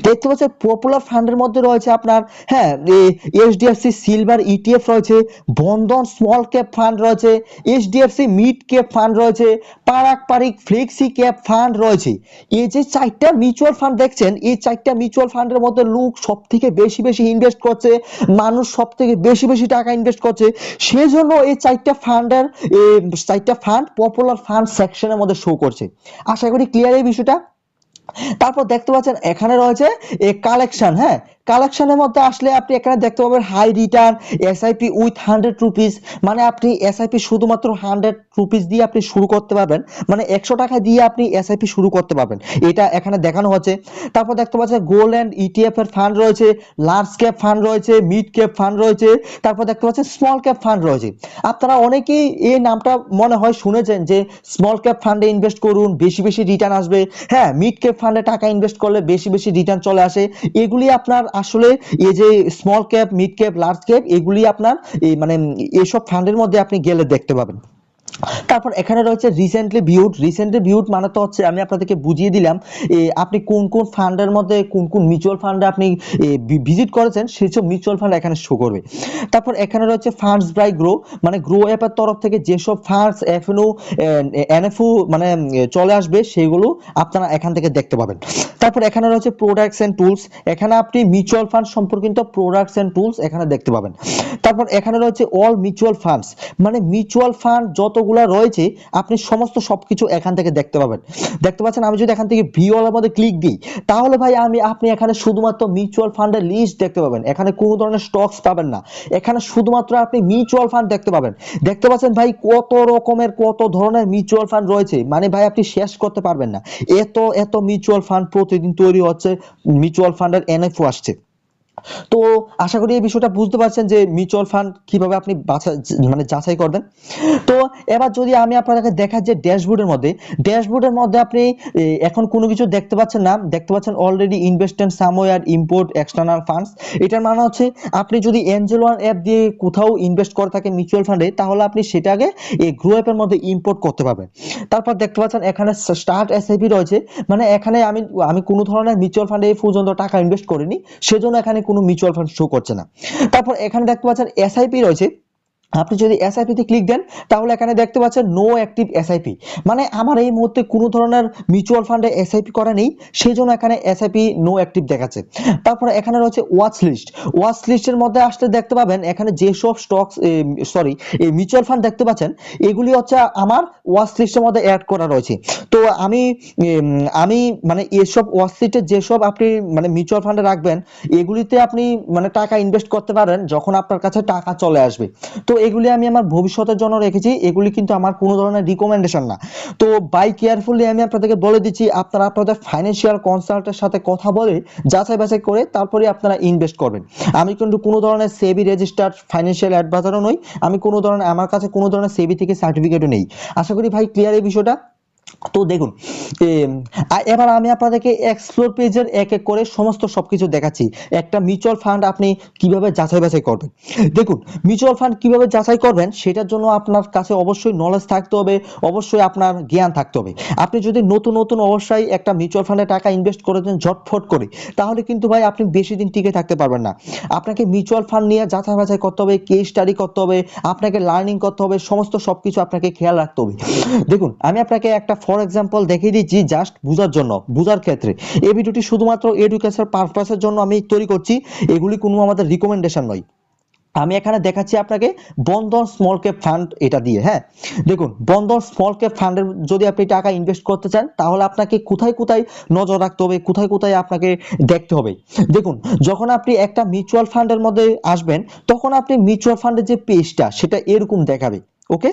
দেখতে পাচ্ছেন পপুলার ফান্ডের মধ্যে রয়েছে আপনার, হ্যাঁ, এইচডিএফসি সিলভার ইটিএফ রয়েছে, বন্ধন স্মল ক্যাপ ফান্ড রয়েছে, এইচডিএফসি মিড ক্যাপ ফান্ড রয়েছে, পারাক ফ্লেক্সি ক্যাপ ফান্ড রয়েছে। এই যে চারটা মিউচুয়াল ফান্ড দেখছেন, এই চারটা মিউচুয়াল ফান্ডের মধ্যে লোক সব থেকে বেশি বেশি ইনভেস্ট করছে, মানুষ সব থেকে বেশি বেশি টাকা ইনভেস্ট করছে, সেজন্য এই চারটা ফান্ড পপুলার ফান্ড সেকশনের মধ্যে শো করছে। আশা করি ক্লিয়ার এই বিষয়টা। তারপর দেখতে পাচ্ছেন এখানে রয়েছে কালেকশন। হ্যাঁ, কালেকশনের মধ্যে আসলে আপনি এখানে দেখতে পাবেন high return SIP with 100 rupees, মানে আপনি এসআইপি শুধুমাত্র 100 রুপিস দিয়ে আপনি শুরু করতে পারবেন, মানে 100 টাকা দিয়ে আপনি এসআইপি শুরু করতে পারবেন, এটা এখানে দেখানো হচ্ছে। তারপর দেখতে পাচ্ছেন গোল্ড অ্যান্ড ইটিএফ এর ফান্ড রয়েছে, লার্জ ক্যাপ ফান্ড রয়েছে, মিড ক্যাপ ফান্ড রয়েছে, তারপর দেখতে পাচ্ছেন স্মল ক্যাপ ফান্ড রয়েছে। আপনারা অনেকেই এই নামটা মনে হয় শুনেছেন যে স্মল ক্যাপ ফান্ডে ইনভেস্ট করুন, বেশি বেশি রিটার্ন আসবে। হ্যাঁ, মিড ক্যাপ ফান্ডে টাকা ইনভেস্ট করলে বেশি বেশি রিটার্ন চলে আসে। এগুলি আপনার আসলে এই যে small cap, mid cap, large cap, এগুলি আপনার এই মানে এইসব ফান্ডের মধ্যে আপনি গেলে দেখতে পাবেন। তারপর এখানে রয়েছে রিসেন্টলি ভিউড মানে তো হচ্ছে আমি আপনাদেরকে বুঝিয়ে দিলাম আপনি কোন কোন ফান্ডের মধ্যে কোন কোন মিউচুয়াল ফান্ডে আপনি ভিজিট করেছেন, সেসব মিউচুয়াল ফান্ড এখানে শো করবে। তারপর এখানে রয়েছে ফান্ডস বাই গ্রো, মানে গ্রো অ্যাপের তরফ থেকে যেসব ফান্ডস এনএফও মানে চলে আসবে সেগুলো আপনারা এখান থেকে দেখতে পাবেন। তারপর এখানে রয়েছে প্রোডাক্টস এন্ড টুলস, এখানে আপনি মিউচুয়াল ফান্ড সম্পর্কিত প্রোডাক্টস এন্ড টুলস এখানে দেখতে পাবেন। তারপর এখানে রয়েছে অল মিউচুয়াল ফান্ডস, মানে মিউচুয়াল ফান্ড যতগুলা রয়েছে আপনি সমস্ত সবকিছু এখান থেকে দেখতে পাবেন। দেখতে পাচ্ছেন আমি যদি এখান থেকে ভিউ এর মধ্যে ক্লিক দিই তাহলে ভাই আপনি এখানে শুধুমাত্র মিউচুয়াল ফান্ডের লিস্ট দেখতে পাবেন, এখানে কোনো ধরনের স্টকস পাবেন না, এখানে শুধুমাত্র আপনি মিউচুয়াল ফান্ড দেখতে পাবেন। দেখতে পাচ্ছেন ভাই কত রকমের কত ধরনের মিউচুয়াল ফান্ড রয়েছে, মানে ভাই আপনি শেষ করতে পারবেন না, এত এত মিউচুয়াল ফান্ড প্রতিদিন তৈরি হচ্ছে, মিউচুয়াল ফান্ডের এনএফও আসছে। তো আশা করি এই বিষয়টা বুঝতে পারছেন যে মিউচুয়াল ফান্ড কিভাবে আপনি মানে যাচাই করবেন। তো এবার যদি আমি আপনাদেরকে দেখাই যে ড্যাশবোর্ডের মধ্যে আপনি এখন কোনো কিছু দেখতে পাচ্ছেন না, দেখতে পাচ্ছেন already invested somewhere import external funds. এটার মানে হচ্ছে আপনি যদি এঞ্জেল ওয়ান অ্যাপ দিয়ে কোথাও ইনভেস্ট করে থাকেন মিউচুয়াল ফান্ডে, তাহলে আপনি সেটাকে এই গ্রো অ্যাপের মধ্যে ইম্পোর্ট করতে পারবেন। তারপর দেখতে পাচ্ছেন এখানে স্টার্ট এসআইপি রয়েছে, মানে এখানে আমি কোনো ধরনের মিউচুয়াল ফান্ডে এই পর্যন্ত টাকা ইনভেস্ট করিনি, সেজন্য এখানে কোনো মিউচুয়াল ফান্ড শো করছে না। তারপর এখানে দেখতে পাচ্ছেন এসআইপি রয়েছে, আপনি যদি এসআইপি তে ক্লিক দেন তাহলে এখানে দেখতে পাচ্ছেন নো অ্যাক্টিভ এসআইপি, মানে আমার এই মুহূর্তে কোনো ধরনের মিউচুয়াল ফান্ডে এসআইপি করা নেই, সেই জন্য এখানে এসআইপি নো অ্যাক্টিভ দেখাচ্ছে। তারপরে এখানে রয়েছে ওয়াচ লিস্টের মধ্যে আসলে দেখতে পাবেন এখানে যেসব স্টকস এই মিউচুয়াল ফান্ড দেখতে পাচ্ছেন এগুলি হচ্ছে আমার ওয়াচ লিস্টের মধ্যে অ্যাড করা রয়েছে। তো আমি মানে এসব ওয়াচ লিস্টে যেসব আপনি মানে মিউচুয়াল ফান্ডে রাখবেন এগুলিতে আপনি মানে টাকা ইনভেস্ট করতে পারেন যখন আপনার কাছে টাকা চলে আসবে। তো এগুলি আমি আমার ভবিষ্যতের জন্য রেখেছি, এগুলি কিন্তু আমার কোনো ধরনের রিকমেন্ডেশন না। তো বাই কেয়ারফুলি আমি আপনাদেরকে বলে দিচ্ছি, আপনারা আপনাদের ফাইন্যান্সিয়াল কনসাল্টেন্টের সাথে কথা বলে যাচাই বাছাই করে তারপরে আপনারা ইনভেস্ট করবেন। আমি কিন্তু কোনো ধরনের সেবি রেজিস্টার্ড ফাইন্যান্সিয়াল অ্যাডভাইজারও নই, আমি কোনো ধরনের আমার কাছে কোনো ধরনের সেবি থেকে সার্টিফিকেটও নেই। আশা করি ভাই ক্লিয়ার এই বিষয়টা। তো দেখুন এবার আমি আপনাদেরকে এক্সপ্লোর পেজের এক এক করে সমস্ত সবকিছু দেখাচ্ছি একটা মিউচুয়াল ফান্ড আপনি কিভাবে যাচাই বাছাই করবেন। দেখুন মিউচুয়াল ফান্ড কিভাবে যাচাই করবেন সেটার জন্য আপনার কাছে অবশ্যই নলেজ থাকতে হবে, অবশ্যই আপনার জ্ঞান থাকতে হবে। আপনি যদি নতুন নতুন অবশ্যই একটা মিউচুয়াল ফান্ডে টাকা ইনভেস্ট করেছেন ঝটফট করে, তাহলে কিন্তু ভাই আপনি বেশি দিন টিকে থাকতে পারবেন না। আপনাকে মিউচুয়াল ফান্ড নিয়ে যাচাই বাছাই করতে হবে, কেস স্টাডি করতে হবে, আপনাকে লার্নিং করতে হবে, সমস্ত সবকিছু আপনাকে খেয়াল রাখতে হবে। দেখুন আমি আপনাকে একটা ফর এক্সাম্পল দেখিয়ে দিচ্ছি জাস্ট বোঝার জন্য, বোঝার ক্ষেত্রে। এই ভিডিওটি শুধুমাত্র এডুকেশন পারপাসের জন্য আমি তৈরি করছি, এগুলি কোনো আমাদের রিকমেন্ডেশন নয়। আমি এখানে দেখাচ্ছি আপনাকে বন্ধন স্মল ক্যাপ ফান্ড এটা দিয়ে। হ্যাঁ দেখুন বন্ধন স্মল ক্যাপ ফান্ডের যদি আপনি টাকা ইনভেস্ট করতে চান তাহলে আপনাকে কোথায় কোথায় নজর রাখতে হবে, কোথায় কোথায় আপনাকে দেখতে হবে। দেখুন যখন আপনি একটা মিউচুয়াল ফান্ডের মধ্যে আসবেন তখন আপনি মিউচুয়াল ফান্ডের যে পেজটা সেটা এরকম দেখাবে। ওকে,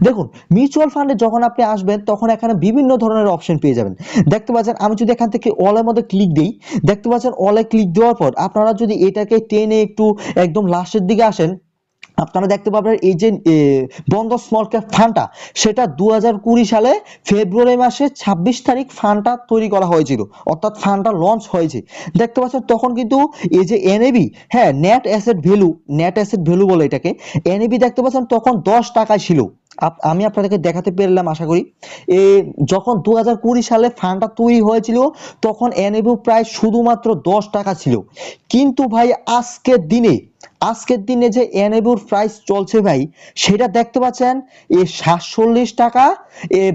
দেখুন মিউচুয়াল ফান্ডে যখন আপনি আসবেন তখন এখানে বিভিন্ন ধরনের অপশন পেয়ে যাবেন। দেখতে পাচ্ছেন আমি যদি এখান থেকে অলের মধ্যে ক্লিক দিই, দেখতে পাচ্ছেন অলে ক্লিক দেওয়ার পর আপনারা যদি এটাকে টেনে একটু একদম লাস্টের দিকে আসেন, আপনারা দেখতে পাবেন এই যে বন্ধন স্মল ক্যাপ ফান্ডটা সেটা 2020 সালে ফেব্রুয়ারি মাসে 26 তারিখ ফান্ডটা তৈরি করা হয়েছিল, অর্থাৎ ফান্ডটা লঞ্চ হয়েছে। দেখতে পাচ্ছেন তখন কিন্তু এই যে এনএবি, হ্যাঁ নেট অ্যাসেট ভ্যালু বলে এটাকে, এনএবি দেখতে পাচ্ছেন তখন 10 টাকায় ছিল। আমি আপনাদেরকে দেখাতে পেরেলাম আশা করি। যখন 2020 সালে ফান্ডটা তৈরি হয়েছিল তখন এনএবি প্রায় শুধুমাত্র 10 টাকা ছিল, কিন্তু ভাই আজকের দিনে যে এনএবির প্রাইস চলছে ভাই সেটা দেখতে পাচ্ছেন 47 টাকা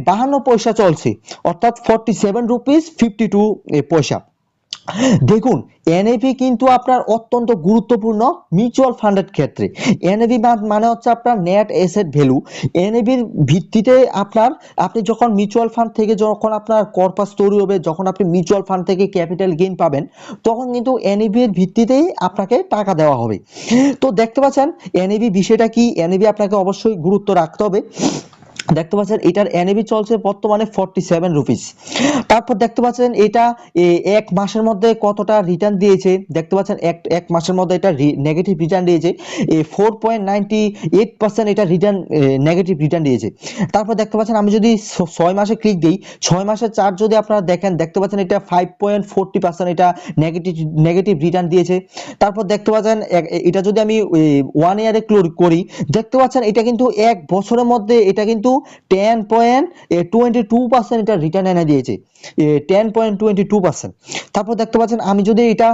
52 পয়সা চলছে, অর্থাৎ 47 রুপিস 52 পয়সা। দেখুন, এনএভি কিন্তু আপনার অত্যন্ত গুরুত্বপূর্ণ মিউচুয়াল ফান্ডের ক্ষেত্রে। এনএভি মানে হচ্ছে আপনার নেট এসেট ভ্যালু। এনএভির ভিত্তিতে আপনি যখন মিউচুয়াল ফান্ড থেকে যখন আপনার কর্পাস তৈরি হবে, যখন আপনি মিউচুয়াল ফান্ড থেকে ক্যাপিটাল গেইন পাবেন, তখন কিন্তু এনএভির ভিত্তিতেই আপনাকে টাকা দেওয়া হবে। তো দেখতে পাচ্ছেন এনএভি বিষয়টা কি, এনএভি আপনাকে অবশ্যই গুরুত্ব রাখতে হবে। দেখতে পাচ্ছেন এটার এনএবি চলছে বর্তমানে 47 রুপিস। তারপর দেখতে পাচ্ছেন এটা এক মাসের মধ্যে কতটা রিটার্ন দিয়েছে, দেখতে পাচ্ছেন এক মাসের মধ্যে এটা নেগেটিভ রিটার্ন দিয়েছে 4.98%। এটা রিটার্ন নেগেটিভ রিটার্ন দিয়েছে। তারপর দেখতে পাচ্ছেন আমি যদি 6 মাসে ক্লিক দিই, 6 মাসের চার্ট যদি আপনারা দেখেন, দেখতে পাচ্ছেন এটা 5.40% এটা নেগেটিভ রিটার্ন দিয়েছে। তারপর দেখতে পাচ্ছেন এটা যদি আমি 1 ইয়ারে করি, দেখতে পাচ্ছেন এটা কিন্তু এক বছরের মধ্যে এটা কিন্তু 10.22% এটা রিটার্ন এনে দিয়েছে, 10.22%। তারপর দেখতে পাচ্ছেন আমি যদি এটা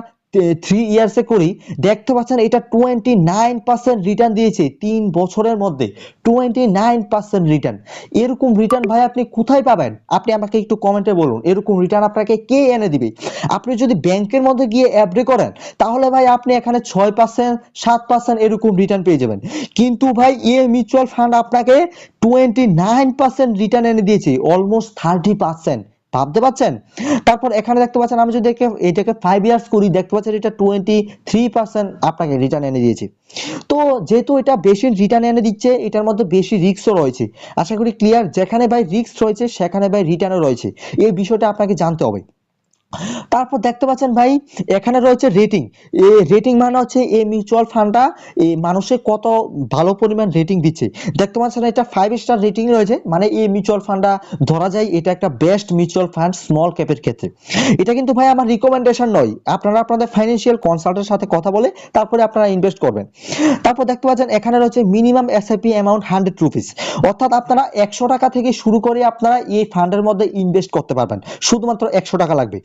3 ইয়ার্সে করি, দেখতে পাচ্ছেন এটা 29% রিটার্ন দিয়েছে 3 বছরের মধ্যে, 29% রিটার্ন। এরকম রিটার্ন ভাই আপনি কোথায় পাবেন? আপনি আমাকে একটু কমেন্টে বলুন, এরকম রিটার্ন আপনাকে কে এনে দিবে? আপনি যদি ব্যাংকের মধ্যে গিয়ে এফডি করেন, তাহলে ভাই আপনি এখানে 6%, 7% এরকম রিটার্ন পেয়ে যাবেন। কিন্তু ভাই মিউচুয়াল ফান্ড আপনাকে 29% রিটার্ন এনে দিয়েছে, অলমোস্ট 30%। ভাবতে পারছেন? তারপর এখানে দেখতে পাচ্ছেন আমি যদি এটাকে 5 ইয়ার্স করি, দেখতে পাচ্ছেন এটা 23% আপনাকে রিটার্ন এনে দিয়েছে। তো যেহেতু এটা বেশি রিটার্ন এনে দিচ্ছে, এটার মধ্যে বেশি রিস্কও রয়েছে। আশা করি ক্লিয়ার। যেখানে ভাই রিস্ক রয়েছে সেখানে ভাই রিটার্নও রয়েছে, এই বিষয়টা আপনাকে জানতে হবে। তারপর দেখতে পাচ্ছেন ভাই এখানে রয়েছে রেটিং। এই রেটিং মানে হচ্ছে এই মিউচুয়াল ফান্ডটা এই মানুষে কত ভালো পরিমাণ রেটিং দিচ্ছে। দেখতে পাচ্ছেন এটা 5 স্টার রেটিং রয়েছে, মানে এই মিউচুয়াল ফান্ডটা ধরা যায় এটা একটা বেস্ট মিউচুয়াল ফান্ড স্মল ক্যাপের ক্ষেত্রে। এটা কিন্তু ভাই আমার রিকমেন্ডেশন নয়, আপনারা আপনাদের ফাইন্যান্সিয়াল কনসালটেন্টের সাথে কথা বলে তারপরে আপনারা ইনভেস্ট করবেন। তারপর দেখতে পাচ্ছেন এখানে রয়েছে মিনিমাম এসআইপি অ্যামাউন্ট 100 রুপিস, অর্থাৎ আপনারা 100 টাকা থেকে শুরু করে আপনারা এই ফান্ডের মধ্যে ইনভেস্ট করতে পারবেন, শুধুমাত্র 100 টাকা লাগবে।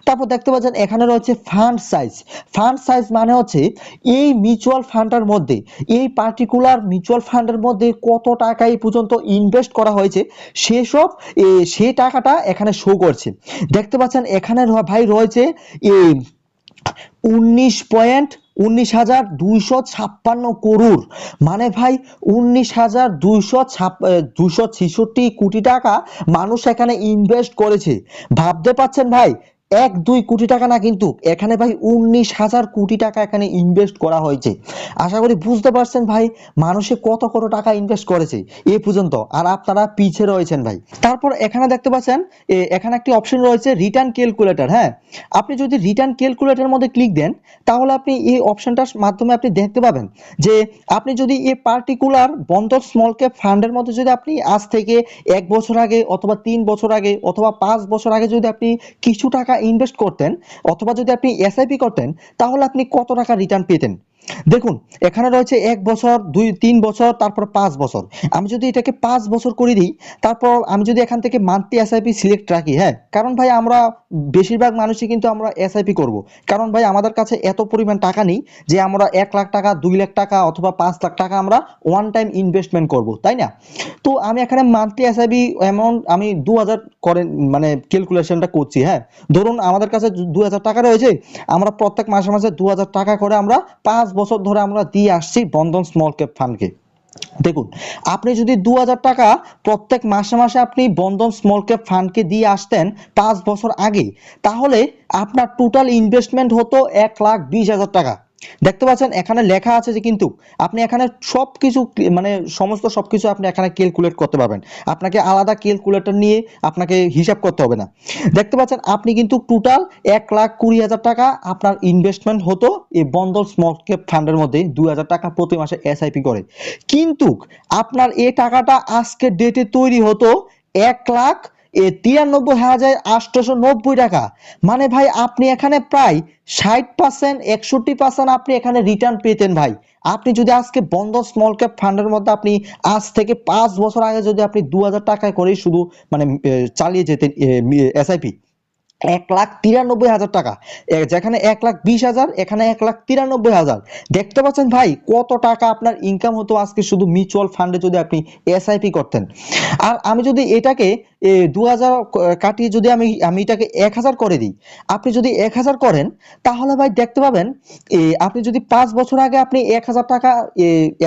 তারপর দেখতে পাচ্ছেন এখানে রয়েছে ফান্ড সাইজ। ফান্ড সাইজ মানে হচ্ছে এই মিউচুয়াল ফান্ডের মধ্যে, এই পার্টিকুলার মিউচুয়াল ফান্ডের মধ্যে কত টাকা এই পর্যন্ত ইনভেস্ট করা হয়েছে সেসব সেই টাকাটা এখানে শো করছে। দেখতে পাচ্ছেন এখানে ভাই রয়েছে এই 19,19,256 করোড়, মানে ভাই 19,266 কোটি টাকা মানুষ এখানে ইনভেস্ট করেছে। ভাবতে পারছেন ভাই, 1-2 কোটি টাকা না, কিন্তু এখানে ভাই 19,000 কোটি টাকা এখানে ইনভেস্ট করা হয়েছে। আশা করি বুঝতে পারছেন ভাই মানুষে কত কত টাকা ইনভেস্ট করেছে এ পর্যন্ত, আর আপনারা পিছে রয়েছেন ভাই। তারপর এখানে দেখতে পাচ্ছেন এখানে একটি অপশন রয়েছে রিটার্ন ক্যালকুলেটর। হ্যাঁ, আপনি যদি রিটার্ন ক্যালকুলেটরের মধ্যে ক্লিক দেন, তাহলে আপনি এই অপশনটার মাধ্যমে আপনি দেখতে পাবেন যে আপনি যদি এই পার্টিকুলার বন্ধন স্মল ক্যাপ ফান্ডের মধ্যে যদি আপনি আজ থেকে 1 বছর আগে অথবা 3 বছর আগে অথবা 5 বছর আগে যদি আপনি কিছু টাকা ইনভেস্ট করতেন, অথবা যদি আপনি এসআইপি করতেন, তাহলে আপনি কত টাকা রিটার্ন পেতেন। দেখুন এখানে রয়েছে 1 বছর, 2-3 বছর, তারপর 5 বছর। আমি যদি এটাকে 5 বছর করে দিই, তারপর আমি যদি এখান থেকে মান্থলি এসআইপি সিলেক্ট রাখি, হ্যাঁ, কারণ ভাই আমরা বেশিরভাগ মানুষই কিন্তু আমরা এসআইপি করব, কারণ ভাই আমাদের কাছে এত পরিমাণ টাকা নেই যে আমরা 1 লাখ টাকা, 2 লাখ টাকা অথবা 5 লাখ টাকা আমরা ওয়ান টাইম ইনভেস্টমেন্ট করব, তাই না? তো আমি এখানে মান্থলি এসআইপি অ্যামাউন্ট আমি 2000 করে মানে ক্যালকুলেশনটা করছি। হ্যাঁ, ধরুন আমাদের কাছে 2000 টাকা রয়েছে, আমরা প্রত্যেক মাসে মাসে 2000 টাকা করে আমরা 5 বছর ধরে আমরা দিয়ে আসছি বন্ধন স্মল ক্যাপ ফান্ডকে। দেখুন, আপনি যদি 2000 টাকা প্রত্যেক মাসে মাসে আপনি বন্ধন স্মল ক্যাপ ফান্ডকে দিয়ে আসতেন 5 বছর আগে, তাহলে আপনার টোটাল ইনভেস্টমেন্ট হতো 1,20,000 টাকা। দেখতে পাচ্ছেন এখানে লেখা আছে যে কিন্তু আপনি এখানে সবকিছু মানে সমস্ত সবকিছু আপনি এখানে ক্যালকুলেট করতে পারবেন, আপনাকে আলাদা ক্যালকুলেটর নিয়ে আপনাকে হিসাব করতে হবে না। দেখতে পাচ্ছেন আপনি কিন্তু টোটাল 1,20,000 টাকা আপনার ইনভেস্টমেন্ট হতো এই বন্ধন স্মল ক্যাপ ফান্ডের মধ্যে 2,000 টাকা প্রতি মাসে এসআইপি করে। কিন্তু আপনার এই টাকাটা আজকের ডেটে তৈরি হতো 1,93,890 টাকা। মানে ভাই আপনি এখানে প্রায় 60%, 61% আপনি এখানে রিটার্ন পেতেন ভাই। আপনি যদি আজকে বন্ধন স্মল ক্যাপ ফান্ডের মধ্যে আপনি আজ থেকে 5 বছর আগে যদি আপনি 2,000 টাকায় করে শুধু মানে চালিয়ে যেতেন এসআইপি, 1,93,000 টাকা, যেখানে 1,20,000 এখানে 1,93,000। দেখতে পাচ্ছেন ভাই কত টাকা আপনার ইনকাম হতো আজকে শুধু মিউচুয়াল ফান্ডে যদি আপনি এসআইপি করতেন। আর আমি যদি এটাকে 2000 কাটিয়ে যদি আমি আমি এটাকে 1000 করে দিই, আপনি যদি 1000 করেন তাহলে ভাই দেখতে পাবেন আপনি যদি 5 বছর আগে আপনি 1000 টাকা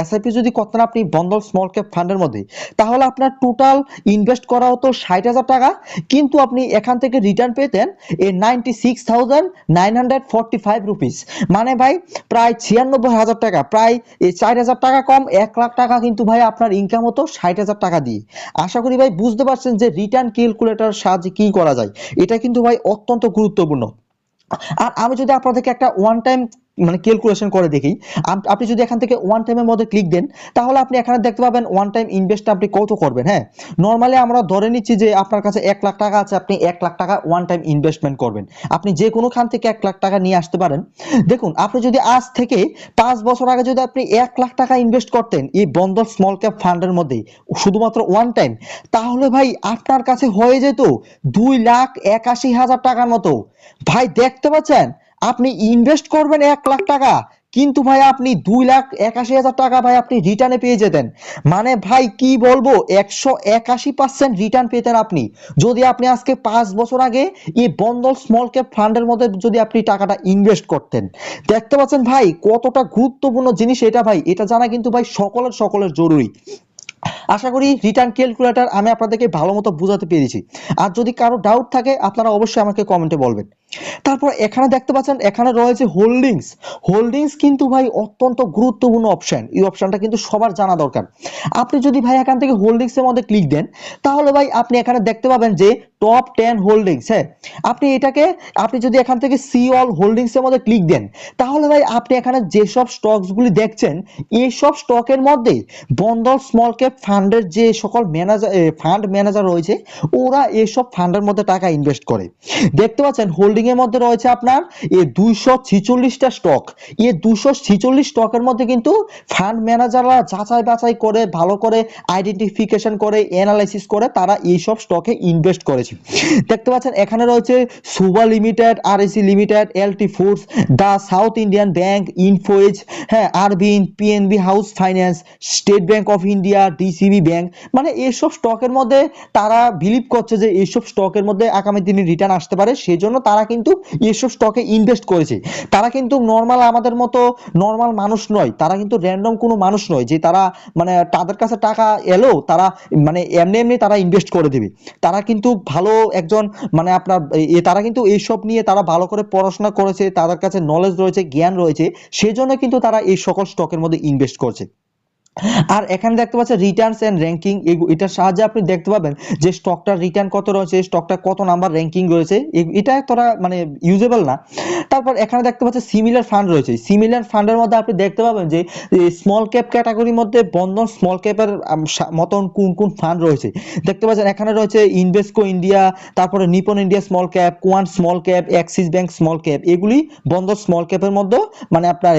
এসআইপি যদি করতেন আপনি বন্ধন স্মল ক্যাপ ফান্ডের মধ্যে, তাহলে আপনার টোটাল ইনভেস্ট করা হতো 60,000 টাকা, কিন্তু আপনি এখান থেকে রিটার্ন পেতেন 96,945 রুপিস। মানে ভাই প্রায় 96,000 টাকা, প্রায় 4,000 টাকা কম, 1 লাখ টাকা কিন্তু ভাই আপনার ইনকাম হতো 60,000 টাকা দিয়ে। আশা করি ভাই বুঝতে পারছেন যে রিটার্ন ক্যালকুলেটর সাহায্যে কি করা যায়। এটা কিন্তু ভাই অত্যন্ত গুরুত্বপূর্ণ। আর আমি যদি আপনাদেরকে একটা ওয়ান টাইম মানে ক্যালকুলেশন করে দেখি, আপনি যদি এখান থেকে ওয়ান টাইমের মধ্যে ক্লিক দেন তাহলে আপনি এখানে দেখতে পাবেন ওয়ান টাইম ইনভেস্ট আপনি কত করবেন। হ্যাঁ, নর্মালি আমরা ধরে নিচ্ছি যে আপনার কাছে 1 লাখ টাকা আছে, আপনি 1 লাখ টাকা ওয়ান টাইম ইনভেস্টমেন্ট করবেন। আপনি যে কোনো খান থেকে 1 লাখ টাকা নিয়ে আসতে পারেন। দেখুন আপনি যদি আজ থেকে 5 বছর আগে যদি আপনি 1 লাখ টাকা ইনভেস্ট করতেন এই বন্ধন স্মল ক্যাপ ফান্ডের মধ্যে শুধুমাত্র ওয়ান টাইম, তাহলে ভাই আপনার কাছে হয়ে যেত 2,81,000 টাকার মতো। ভাই দেখতে পাচ্ছেন, আপনি ইনভেস্ট করবেন 1 লাখ টাকা, কিন্তু ভাই আপনি 2,81,000 টাকা ভাই আপনি রিটার্নে পেয়ে যেতেন। মানে ভাই কি বলবো, 181% রিটার্ন পেতেন আপনি যদি আপনি আজকে 5 বছর আগে এই বন্ধন স্মল ক্যাপ ফান্ডের মধ্যে যদি আপনি টাকাটা ইনভেস্ট করতেন। দেখতে পাচ্ছেন ভাই কতটা গুরুত্বপূর্ণ জিনিস এটা, ভাই এটা জানা কিন্তু ভাই সকলের জরুরি। আশা করি রিটার্ন ক্যালকুলেটর আমি আপনাদেরকে ভালো মতো বোঝাতে পেরেছি। আর যদি কারো ডাউট থাকে আপনারা অবশ্যই আমাকে কমেন্টে বলবেন। তারপর এখানে দেখতে পাচ্ছেন এখানে রয়েছে হোল্ডিংস। হোল্ডিংস কিন্তু ভাই অত্যন্ত গুরুত্বপূর্ণ অপশন, এই অপশনটা কিন্তু সবার জানা দরকার। আপনি যদি ভাই এখান থেকে হোল্ডিংস এর মধ্যে ক্লিক দেন তাহলে ভাই আপনি এখানে দেখতে পাবেন যে টপ 10 হোল্ডিংস। হ্যাঁ, আপনি যদি এখান থেকে সি অল হোল্ডিংস এর মধ্যে ক্লিক দেন তাহলে ভাই আপনি এখানে যেসব স্টকস গুলি দেখছেন এইসব স্টকের মধ্যে বন্ধন স্মল ক্যাপ ফান্ডের যে সকল ফান্ড ম্যানেজার রয়েছে ওরা এইসব ফান্ডের মধ্যে টাকা ইনভেস্ট করে। দেখতে পাচ্ছেন হোল্ডিং এর মধ্যে রয়েছে আপনার 246টা স্টক। এই 246 স্টকের মধ্যে কিন্তু ফান্ড ম্যানেজাররা যাচাই বাছাই করে ভালো করে আইডেন্টিফিকেশন করে অ্যানালাইসিস করে তারা এইসব স্টকে ইনভেস্ট করেছে। দেখতে পাচ্ছেন এখানে রয়েছে সুবা limited, RAC limited, LT foods, the South Indian bank, Info Edge, হ্যাঁ, আরবিন, PNB house finance, state bank of India, DCB bank. মানে এইসব স্টকের মধ্যে তারা বিলিভ করছে যে এইসব স্টকের মধ্যে আগামী দিনে রিটার্ন আসতে পারে, সেজন্য তারা কিন্তু এইসব স্টকে ইনভেস্ট করেছে। তারা কিন্তু নর্মাল আমাদের মতো নর্মাল মানুষ নয়, তারা কিন্তু র্যান্ডম কোনো মানুষ নয় যে তারা মানে তাদের কাছে টাকা এলো তারা মানে এমনি এমনি তারা ইনভেস্ট করে দেবে। তারা কিন্তু ভালো একজন মানে আপনার তারা কিন্তু এইসব নিয়ে তারা ভালো করে পড়াশোনা করেছে, তাদের কাছে নলেজ রয়েছে, জ্ঞান রয়েছে, সেজন্য কিন্তু তারা এই সকল স্টকের মধ্যে ইনভেস্ট করছে। আর এখানে দেখতে পাচ্ছেন রিটার্নস এন্ড র্যাঙ্কিং, এটার সাহায্যে আপনি দেখতে পাবেন যে স্টকটার রিটার্ন কত রয়েছে, স্টকটা কত নাম্বার র্যাঙ্কিং রয়েছে। এটা তোরা মানে ইউজেবল না। তারপর এখানে দেখতে পাচ্ছেন সিমিলার ফান্ড রয়েছে। সিমিলার ফান্ডের মধ্যে আপনি দেখতে পাবেন যে স্মল ক্যাপ ক্যাটাগরির মধ্যে বন্ধন স্মল ক্যাপের মতন কোন কোন ফান্ড রয়েছে। দেখতে পাচ্ছেন এখানে রয়েছে ইনভেস্টকো ইন্ডিয়া, তারপরে Nipon India small cap, quant small cap, Axis bank small cap, এগুলি বন্ধন স্মল ক্যাপের মধ্যে মানে আপনার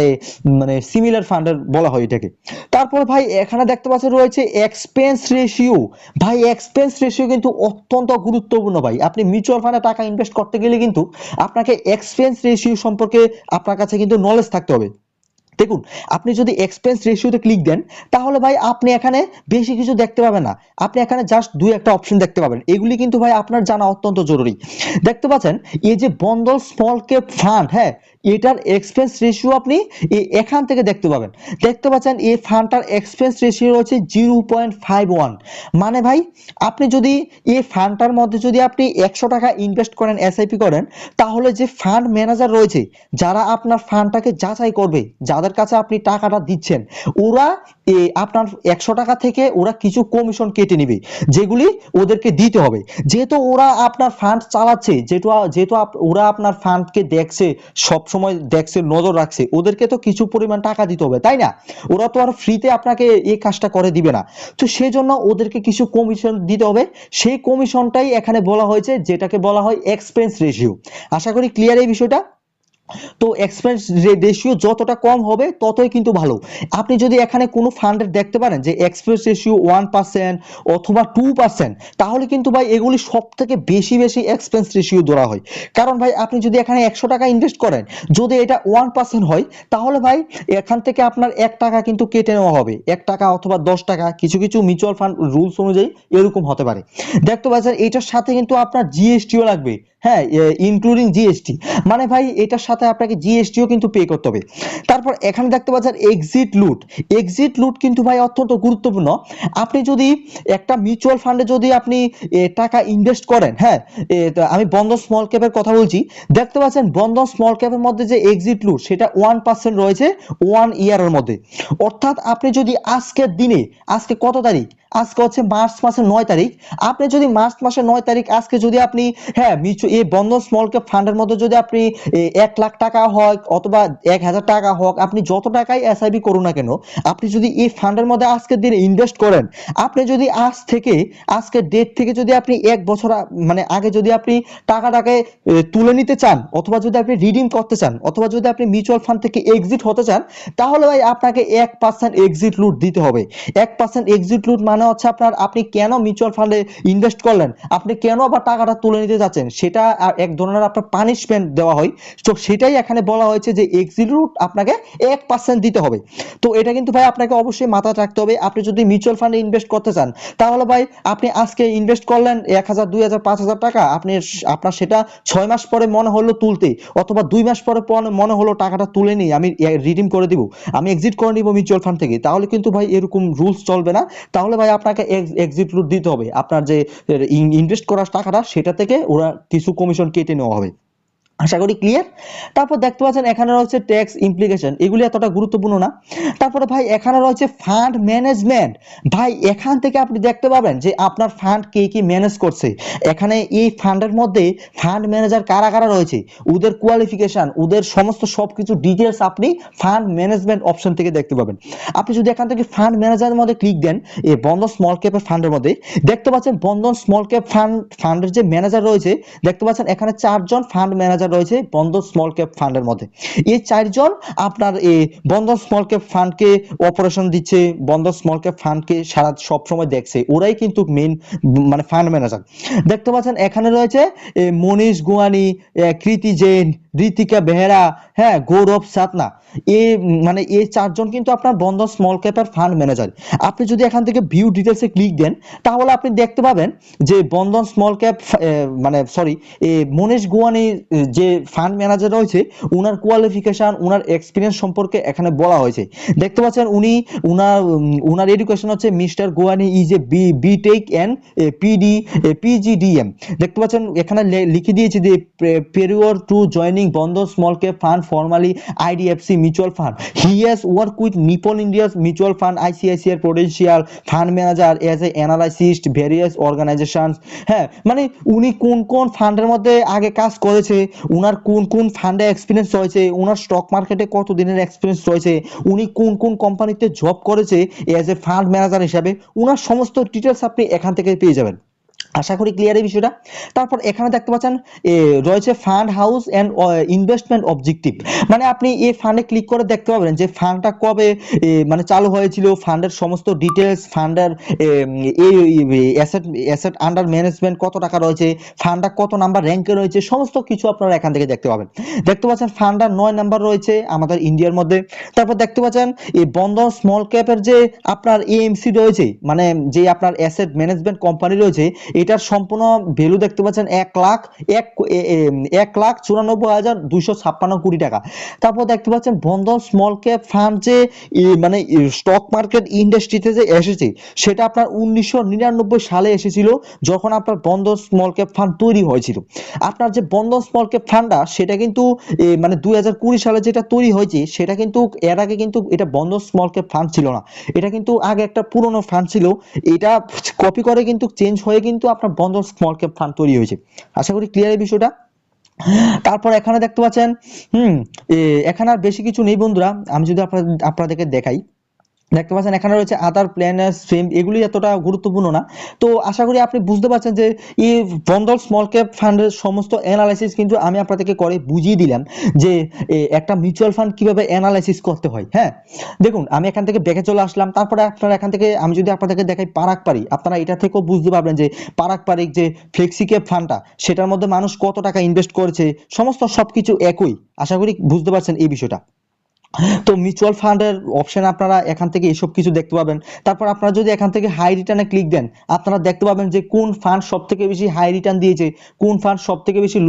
মানে সিমিলার ফান্ডের বলা হয় এটাকে। তারপর ভাই এখানে দেখতে পাচ্ছেন রয়েছে এক্সপেন্স রেশিও। ভাই এক্সপেন্স রেশিও কিন্তু অত্যন্ত গুরুত্বপূর্ণ ভাই। আপনি মিউচুয়াল ফান্ডে টাকা ইনভেস্ট করতে গেলে কিন্তু আপনাকে এক্সপেন্স রেশিও সম্পর্কে আপনার কাছে কিন্তু নলেজ থাকতে হবে। দেখুন আপনি যদি এক্সপেন্স রেশিওতে ক্লিক দেন তাহলে ভাই আপনি এখানে বেশি কিছু দেখতে পাবেন না, আপনি এখানে জাস্ট দুই একটা অপশন দেখতে পাবেন। এগুলি কিন্তু ভাই আপনার জানা অত্যন্ত জরুরি। দেখতে পাচ্ছেন এই যে বন্ধন স্মল ক্যাপ ফান্ড, হ্যাঁ, এটার এক্সপেন্স রেশিও আপনি এখান থেকে দেখতে পাবেন। দেখতে পাচ্ছেন এই ফান্ডটার এক্সপেন্স রেশিও হচ্ছে 0.51। মানে ভাই আপনি যদি এই ফান্ডটার মধ্যে যদি আপনি 100 টাকা ইনভেস্ট করেন, এসআইপি করেন, তাহলে যে ফান্ড ম্যানেজার রয়েছে যারা আপনার ফান্ডটাকে যাচাই করবে, যাদের কাছে আপনি টাকাটা দিচ্ছেন, ওরা আপনার 100 টাকা থেকে ওরা কিছু কমিশন কেটে নেবে, যেগুলি ওদেরকে দিতে হবে। যেহেতু ওরা আপনার ফান্ড চালাচ্ছে, যেহেতু ওরা আপনার ফান্ডকে দেখছে, সব সময় দেখছে, নজর রাখছে, ওদেরকে তো কিছু পরিমাণ টাকা দিতে হবে, তাই না? ওরা তো আর ফ্রিতে আপনাকে এই কাজটা করে দিবে না। তো সেই জন্য ওদেরকে কিছু কমিশন দিতে হবে। সেই কমিশনটাই এখানে বলা হয়েছে, যেটাকে বলা হয় এক্সপেন্স রেশিও। আশা করি ক্লিয়ার এই বিষয়টা। তো এক্সপেন্স রেশিও যতটা কম হবে ততই কিন্তু ভালো। আপনি যদি এখানে কোনো ফান্ডের দেখতে পারেন যে এক্সপেন্স রেশিও 1% অথবা 2%, তাহলে কিন্তু ভাই এগুলি সব থেকে বেশি বেশি এক্সপেন্স রেশিও ধরা হয়। কারণ ভাই আপনি যদি এখানে 100 টাকা ইনভেস্ট করেন, যদি এটা 1% হয়, তাহলে ভাই এখান থেকে আপনার 1 টাকা কিন্তু কেটে নেওয়া হবে, 1 টাকা অথবা 10 টাকা, কিছু কিছু মিউচুয়াল ফান্ড রুলস অনুযায়ী এরকম হতে পারে। দেখতে পাচ্ছেন এটার সাথে কিন্তু আপনার জিএসটিও লাগবে, হ্যাঁ, ইনক্লুডিং জিএসটি। মানে ভাই এটার সাথে আপনাকে জিএসটিও কিন্তু পে করতে হবে। তারপর এখানে দেখতে পাচ্ছেন এক্সিট লুট। এক্সিট লুট কিন্তু ভাই অত্যন্ত গুরুত্বপূর্ণ। আপনি যদি একটা মিউচুয়াল ফান্ডে যদি আপনি টাকা ইনভেস্ট করেন, হ্যাঁ, তো আমি বন্ধন স্মল ক্যাপের কথা বলছি। দেখতে পাচ্ছেন বন্ধন স্মল ক্যাপের মধ্যে যে এক্সিট লুট সেটা 1% রয়েছে 1 ইয়ারের মধ্যে। অর্থাৎ আপনি যদি আজকের দিনে, আজকে কত তারিখ, আজকে হচ্ছে মার্চ মাসের 9 তারিখ, আপনি যদি মার্চ মাসের 9 তারিখ আজকে যদি আপনি, হ্যাঁ, এই বন্ধন স্মল ক্যাপ ফান্ডের মধ্যে যদি আপনি 1 লাখ টাকা হয় অথবা 1,000 টাকা হোক, আপনি যত টাকাই এসআইপি করুন না কেন, আপনি যদি এই ফান্ডের মধ্যে আজকের দিনে ইনভেস্ট করেন, আপনি যদি আজ থেকে, আজকের ডেট থেকে যদি আপনি 1 বছর মানে আগে যদি আপনি টাকাটাকে তুলে নিতে চান, অথবা যদি আপনি রিডিম করতে চান, অথবা যদি আপনি মিউচুয়াল ফান্ড থেকে এক্সিট হতে চান, তাহলে ভাই আপনাকে 1% এক্সিট লুট দিতে হবে। 1% এক্সিট লুট মানে হচ্ছে আপনার, আপনি কেন মিউচুয়াল ফান্ডে ইনভেস্ট করলেন, আপনি কেন আবার টাকাটা তুলে নিতে যাচ্ছেন, সেটা এক ধরনের আপনার পানিশমেন্ট দেওয়া হয়। তো সেটাই এখানে বলা হয়েছে যে এক্সিট লুট আপনাকে 1% দিতে হবে। তো এটা কিন্তু ভাই আপনাকে অবশ্যই মাথায় রাখতে হবে। আপনি যদি মিউচুয়াল ফান্ডে ইনভেস্ট করতে চান, তাহলে ভাই আপনি আজকে ইনভেস্ট করলেন 1,000, 2,000, 5,000 টাকা, আপনি আপনার সেটা 6 মাস পরে মনে হলো তুলতে, অথবা 2 মাস পরে মনে হলো টাকাটা তুলে নিই, আমি রিডিম করে দিব, আমি এক্সিট করে নিব মিউচুয়াল ফান্ড থেকে, তাহলে কিন্তু ভাই এরকম রুলস চলবে না। তাহলে ভাই আপনাকে এক্সিট লুট দিতে হবে। আপনার যে ইনভেস্ট করার টাকাটা, সেটা থেকে ওরা কিছু কমিশন কেটে নেওয়া হবে। আশা করি ক্লিয়ার। তারপর দেখতে পাচ্ছেন এখানে রয়েছে ট্যাক্স ইমপ্লিকেশন, এগুলি এতটা গুরুত্বপূর্ণ না। তারপরে ভাই এখানে রয়েছে ফান্ড ম্যানেজমেন্ট। ভাই এখান থেকে আপনি দেখতে পাবেন যে আপনার ফান্ড কে কি ম্যানেজ করছে। এখানে এই ফান্ডের মধ্যে ফান্ড ম্যানেজার কারা কারা রয়েছে, ওদের কোয়ালিফিকেশন, ওদের সমস্ত সবকিছু ডিটেলস আপনি ফান্ড ম্যানেজমেন্ট অপশন থেকে দেখতে পাবেন। আপনি যদি এখান থেকে ফান্ড ম্যানেজারের মধ্যে ক্লিক দেন, এই বন্ধন স্মল ক্যাপের ফান্ডের মধ্যে দেখতে পাচ্ছেন বন্ধন স্মল ক্যাপ ফান্ডের যে ম্যানেজার রয়েছে, দেখতে পাচ্ছেন এখানে 4 জন ফান্ড ম্যানেজার রয়েছে বন্ধন স্মল ক্যাপ ফান্ডের মধ্যে। এই 4 জন আপনার এই বন্ধন স্মল ক্যাপ ফান্ডকে অপারেশন দিচ্ছে, বন্ধন স্মল ক্যাপ ফান্ডকে সারা সব সময় দেখছে, ওরাই কিন্তু মেইন মানে ফান্ড ম্যানেজার। দেখতে পাচ্ছেন এখানে রয়েছে মনীষ গুয়ানি, কৃতি জৈন, ঋতিকা বেহেরা, হ্যাঁ, গৌরব সাতনা। এই মানে এই 4 জন কিন্তু আপনার বন্ধন স্মল ক্যাপের ফান্ড ম্যানেজার। আপনি যদি এখান থেকে ভিউ ডিটেলসে ক্লিক দেন, তাহলে আপনি দেখতে পাবেন যে বন্ধন স্মল ক্যাপ মানে সরি, মনীষ গুয়ানি যে ফান্ড ম্যানেজার রয়েছে, উনার কোয়ালিফিকেশন, উনার এক্সপিরিয়েন্স সম্পর্কে এখানে বলা হয়েছে। দেখতে পাচ্ছেন উনি উনার এডুকেশন হচ্ছে mister Goyani is a BTech and PGDM. দেখতে পাচ্ছেন এখানে লিখে দিয়েছে যে prior to joining Bandhan small cap fund formally IDFC mutual fund, he has work with Nippon India's mutual fund ICICI prudential fund manager as a analyst various organisations. হ্যাঁ, মানে উনি কোন কোন ফান্ডের মধ্যে আগে কাজ করেছে, উনার কোন কোন ফান্ডে এক্সপিরিয়েন্স রয়েছে, উনার স্টক মার্কেটে কত দিনের এক্সপিরিয়েন্স রয়েছে, উনি কোন কোন কোম্পানিতে জব করেছে এজ এ ফান্ড ম্যানেজার হিসাবে, উনার সমস্ত ডিটেলস আপনি এখান থেকে পেয়ে যাবেন। আশা করি ক্লিয়ার এই বিষয়টা। তারপর এখানে দেখতে পাচ্ছেন রয়েছে fund house and investment objective. মানে আপনি এই ফান্ডে ক্লিক করে দেখতে পাবেন যে ফান্ডটা কবে মানে চালু হয়েছিল, ফান্ডের সমস্ত ডিটেলস, ফান্ডের এই অ্যাসেট আন্ডার ম্যানেজমেন্ট কত টাকা রয়েছে, ফান্ডটা কত নাম্বার র্যাঙ্কে রয়েছে, সমস্ত কিছু আপনারা এখান থেকে দেখতে পাবেন। দেখতে পাচ্ছেন ফান্ডটা 9 নাম্বার রয়েছে আমাদের ইন্ডিয়ার মধ্যে। তারপর দেখতে পাচ্ছেন এই বন্ধন স্মল ক্যাপের যে আপনার এএমসি রয়েছে, মানে যে আপনার অ্যাসেট ম্যানেজমেন্ট কোম্পানি রয়েছে, এটার সম্পূর্ণ ভ্যালু দেখতে পাচ্ছেন 1,94,256 কোটি টাকা। তারপর দেখতে পাচ্ছেন বন্ধন স্মল ক্যাপ ফান্ড যে মানে স্টক মার্কেট ইন্ডাস্ট্রিতে যে এসেছে, সেটা আপনার 1999 সালে এসেছিল, যখন আপনার বন্ধন স্মল ক্যাপ ফান্ড তৈরি হয়েছিল। আপনার যে বন্ধন স্মল ক্যাপ ফান্ডটা, সেটা কিন্তু মানে 2020 সালে যেটা তৈরি হয়েছে, সেটা কিন্তু এর আগে কিন্তু এটা বন্ধন স্মল ক্যাপ ফান্ড ছিল না, এটা কিন্তু আগে একটা পুরনো ফান্ড ছিল। এটা কপি করে কিন্তু চেঞ্জ হয়ে কিন্তু আপনার বন্ধন স্মল ক্যাপ ফান্ড তৈরি হয়েছে। আশা করি ক্লিয়ার এই বিষয়টা। তারপর এখানে দেখতে পাচ্ছেন এখানে আর বেশি কিছু নেই বন্ধুরা, আমি যদি আপনাদেরকে দেখাই, দেখতে পাচ্ছেন এখানে রয়েছে আদার প্ল্যানার স্ট্রিম, এগুলি এতটা গুরুত্বপূর্ণ না। তো আশা করি আপনি বুঝতে পারছেন যে এই বন্ধন স্মল ক্যাপ ফান্ডের সমস্ত অ্যানালাইসিস কিন্তু আমি আপনাদেরকে করে বুঝিয়ে দিলাম যে একটা মিউচুয়াল ফান্ড কিভাবে অ্যানালাইসিস করতে হয়। হ্যাঁ, দেখুন আমি এখান থেকে ব্যাকে চলে আসলাম, তারপরে আপনারা এখান থেকে আমি যদি আপনাদেরকে দেখাই পারাক পারি, আপনারা এটা থেকেও বুঝতে পারবেন যে পারাক পারিক যে ফ্লেক্সি ক্যাপ ফান্ডটা, সেটার মধ্যে মানুষ কত টাকা ইনভেস্ট করেছে, সমস্ত সবকিছু একই। আশা করি বুঝতে পারছেন এই বিষয়টা। তো মিউচুয়াল ফান্ডের অপশন আপনারা এখান থেকে এসব কিছু দেখতে পাবেন। তারপর আপনারা যদি এখান থেকে হাই রিটার্নে ক্লিক দেন, আপনারা দেখতে পাবেন যে কোন ফান্ড সব থেকে বেশি হাই রিটার্ন দিয়েছে, কোন ফান্ড সব থেকে বেশি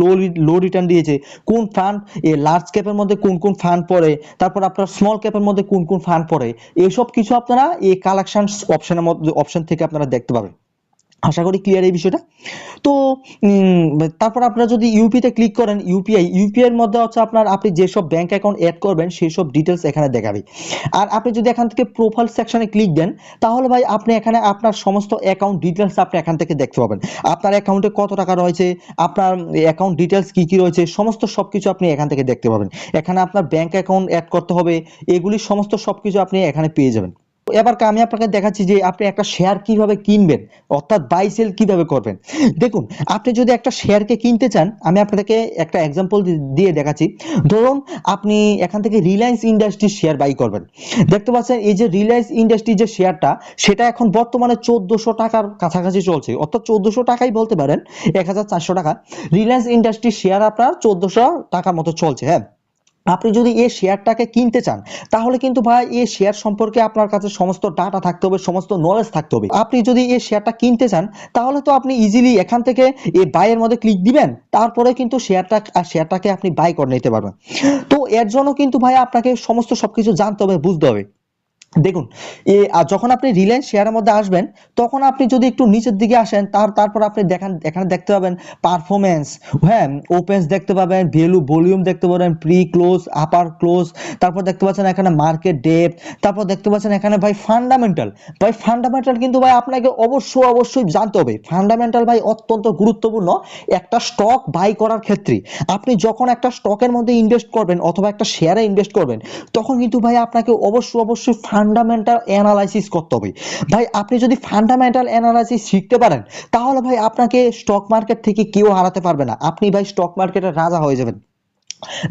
লো রিটার্ন দিয়েছে, কোন ফান্ড লার্জ ক্যাপের মধ্যে কোন কোন ফান্ড পড়ে, তারপর আপনার স্মল ক্যাপের মধ্যে কোন কোন ফান্ড পড়ে, এইসব কিছু আপনারা এই কালেকশন অপশনের মধ্যে অপশন থেকে আপনারা দেখতে পাবেন। আশা করি ক্লিয়ার এই বিষয়টা। তো উম, তারপর আপনারা যদি ইউপিতে ক্লিক করেন, ইউপিআই এর মধ্যে হচ্ছে আপনার আপনি যেসব ব্যাংক অ্যাকাউন্ট অ্যাড করবেন সেই সব ডিটেলস এখানে দেখাবে। আর আপনি যদি এখান থেকে প্রোফাইল সেকশনে ক্লিক দেন, তাহলে ভাই আপনি এখানে আপনার সমস্ত অ্যাকাউন্ট ডিটেলস আপনি এখান থেকে দেখতে পাবেন। আপনার অ্যাকাউন্টে কত টাকা রয়েছে, আপনার অ্যাকাউন্ট ডিটেলস কি কি রয়েছে, সমস্ত সবকিছু আপনি এখান থেকে দেখতে পাবেন। এখানে আপনার ব্যাংক অ্যাকাউন্ট অ্যাড করতে হবে, এগুলি সমস্ত সবকিছু আপনি এখানে পেয়ে যাবেন। এবার আমি আপনাকে দেখাচ্ছি যে আপনি একটা শেয়ার কিভাবে কিনবেন, অর্থাৎ বাই সেল কিভাবে করবেন। দেখুন, আপনি যদি একটা শেয়ারকে কিনতে চান, আমি আপনাকে একটা এক্সাম্পল দিয়ে দেখাচ্ছি। ধরুন আপনি এখান থেকে রিলায়েন্স ইন্ডাস্ট্রির শেয়ার বাই করবেন। দেখতে পাচ্ছেন এই যে রিলায়েন্স ইন্ডাস্ট্রির যে শেয়ারটা, সেটা এখন বর্তমানে 1400 টাকার কাছাকাছি চলছে, অর্থাৎ 1400 টাকাই বলতে পারেন, 1400 টাকা। রিলায়েন্স ইন্ডাস্ট্রির শেয়ার আপনার 1400 টাকার মতো চলছে। হ্যাঁ, আপনি যদি এই শেয়ারটাকে কিনতে চান, তাহলে কিন্তু ভাই এই শেয়ার সম্পর্কে আপনার কাছে সমস্ত ডাটা থাকতে হবে, সমস্ত নলেজ থাকতে হবে। আপনি যদি এই শেয়ারটা কিনতে চান, তাহলে তো আপনি ইজিলি এখান থেকে এই বাইয়ের মধ্যে ক্লিক দিবেন, তারপরে কিন্তু শেয়ারটাকে আপনি বাই করে নিতে পারবেন। তো এর জন্য কিন্তু ভাই আপনাকে সমস্ত সবকিছু জানতে হবে, বুঝতে হবে। দেখুন, যখন আপনি রিলায়েন্স শেয়ারের মধ্যে আসবেন, তখন আপনি যদি একটু নিচের দিকে আসেন, তারপর আপনি দেখেন এখানে দেখতে পাবেন পারফরমেন্স, হ্যাঁ, ওপেন্স দেখতে পাবেন, ভ্যালু ভলিউম দেখতে পাবেন, প্রি ক্লোজ, আপার ক্লোজ, তারপর দেখতে পাচ্ছেন এখানে মার্কেট ডেপথ, তারপর দেখতে পাচ্ছেন এখানে ভাই ফান্ডামেন্টাল। ভাই ফান্ডামেন্টাল কিন্তু ভাই আপনাকে অবশ্যই জানতে হবে। ফান্ডামেন্টাল ভাই অত্যন্ত গুরুত্বপূর্ণ একটা স্টক বাই করার ক্ষেত্রে। আপনি যখন একটা স্টকের মধ্যে ইনভেস্ট করবেন অথবা একটা শেয়ারে ইনভেস্ট করবেন, তখন কিন্তু ভাই আপনাকে অবশ্যই ফান্ডামেন্টাল অ্যানালাইসিস করতে হবে। ভাই আপনি যদি ফান্ডামেন্টাল অ্যানালাইসিস শিখতে পারেন, তাহলে ভাই আপনাকে স্টক মার্কেট থেকে কেউ হারাতে পারবে না, আপনি ভাই স্টক মার্কেটের রাজা হয়ে যাবেন।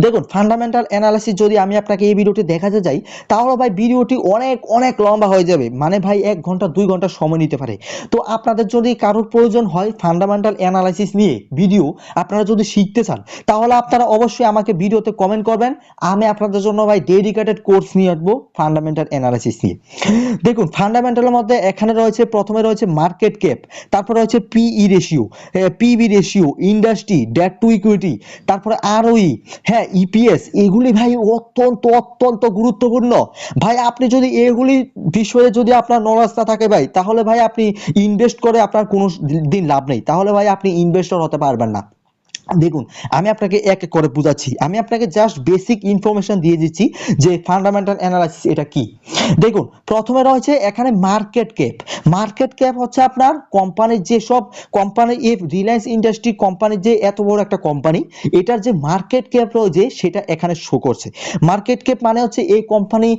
দেখুন, ফান্ডামেন্টাল অ্যানালাইসিস যদি আমি আপনাকে এই ভিডিওটি দেখাতে যাই, তাহলে ভাই ভিডিওটি অনেক অনেক লম্বা হয়ে যাবে, মানে ভাই 1 ঘন্টা 2 ঘন্টা সময় নিতে পারে। তো আপনাদের যদি কারোর প্রয়োজন হয় ফান্ডামেন্টাল অ্যানালাইসিস নিয়ে ভিডিও, আপনারা যদি শিখতে চান, তাহলে আপনারা অবশ্যই আমাকে ভিডিওতে কমেন্ট করবেন। আমি আপনাদের জন্য ভাই ডেডিকেটেড কোর্স নিয়ে আসবো ফান্ডামেন্টাল অ্যানালাইসিস নিয়ে। দেখুন, ফান্ডামেন্টালের মধ্যে এখানে রয়েছে, প্রথমে রয়েছে মার্কেট ক্যাপ, তারপরে রয়েছে PE ratio, PB ratio, industry, debt to equity, তারপরে আরওই, হ্যাঁ, ইপিএস, এগুলি ভাই অত্যন্ত গুরুত্বপূর্ণ। ভাই আপনি যদি এগুলি বিষয়ে যদি আপনার নলেজ না থাকে ভাই, তাহলে ভাই আপনি ইনভেস্ট করে আপনার কোনো দিন লাভ নেই, তাহলে ভাই আপনি ইনভেস্টর হতে পারবেন না। দেখুন, আমি আপনাকে এক এক করে বুঝাচ্ছি, আমি আপনাকে জাস্ট বেসিক ইনফরমেশন দিয়ে দিচ্ছি যে ফান্ডামেন্টাল অ্যানালাইসিস এটা কি। দেখুন, প্রথমে রয়েছে এখানে মার্কেট ক্যাপ। মার্কেট ক্যাপ হচ্ছে আপনার কোম্পানির যে সব কোম্পানি, এই রিলায়েন্স ইন্ডাস্ট্রি কোম্পানির যে এত বড় একটা কোম্পানি, এটার যে মার্কেট ক্যাপ রয়েছে সেটা এখানে শো করছে। মার্কেট ক্যাপ মানে হচ্ছে এই কোম্পানি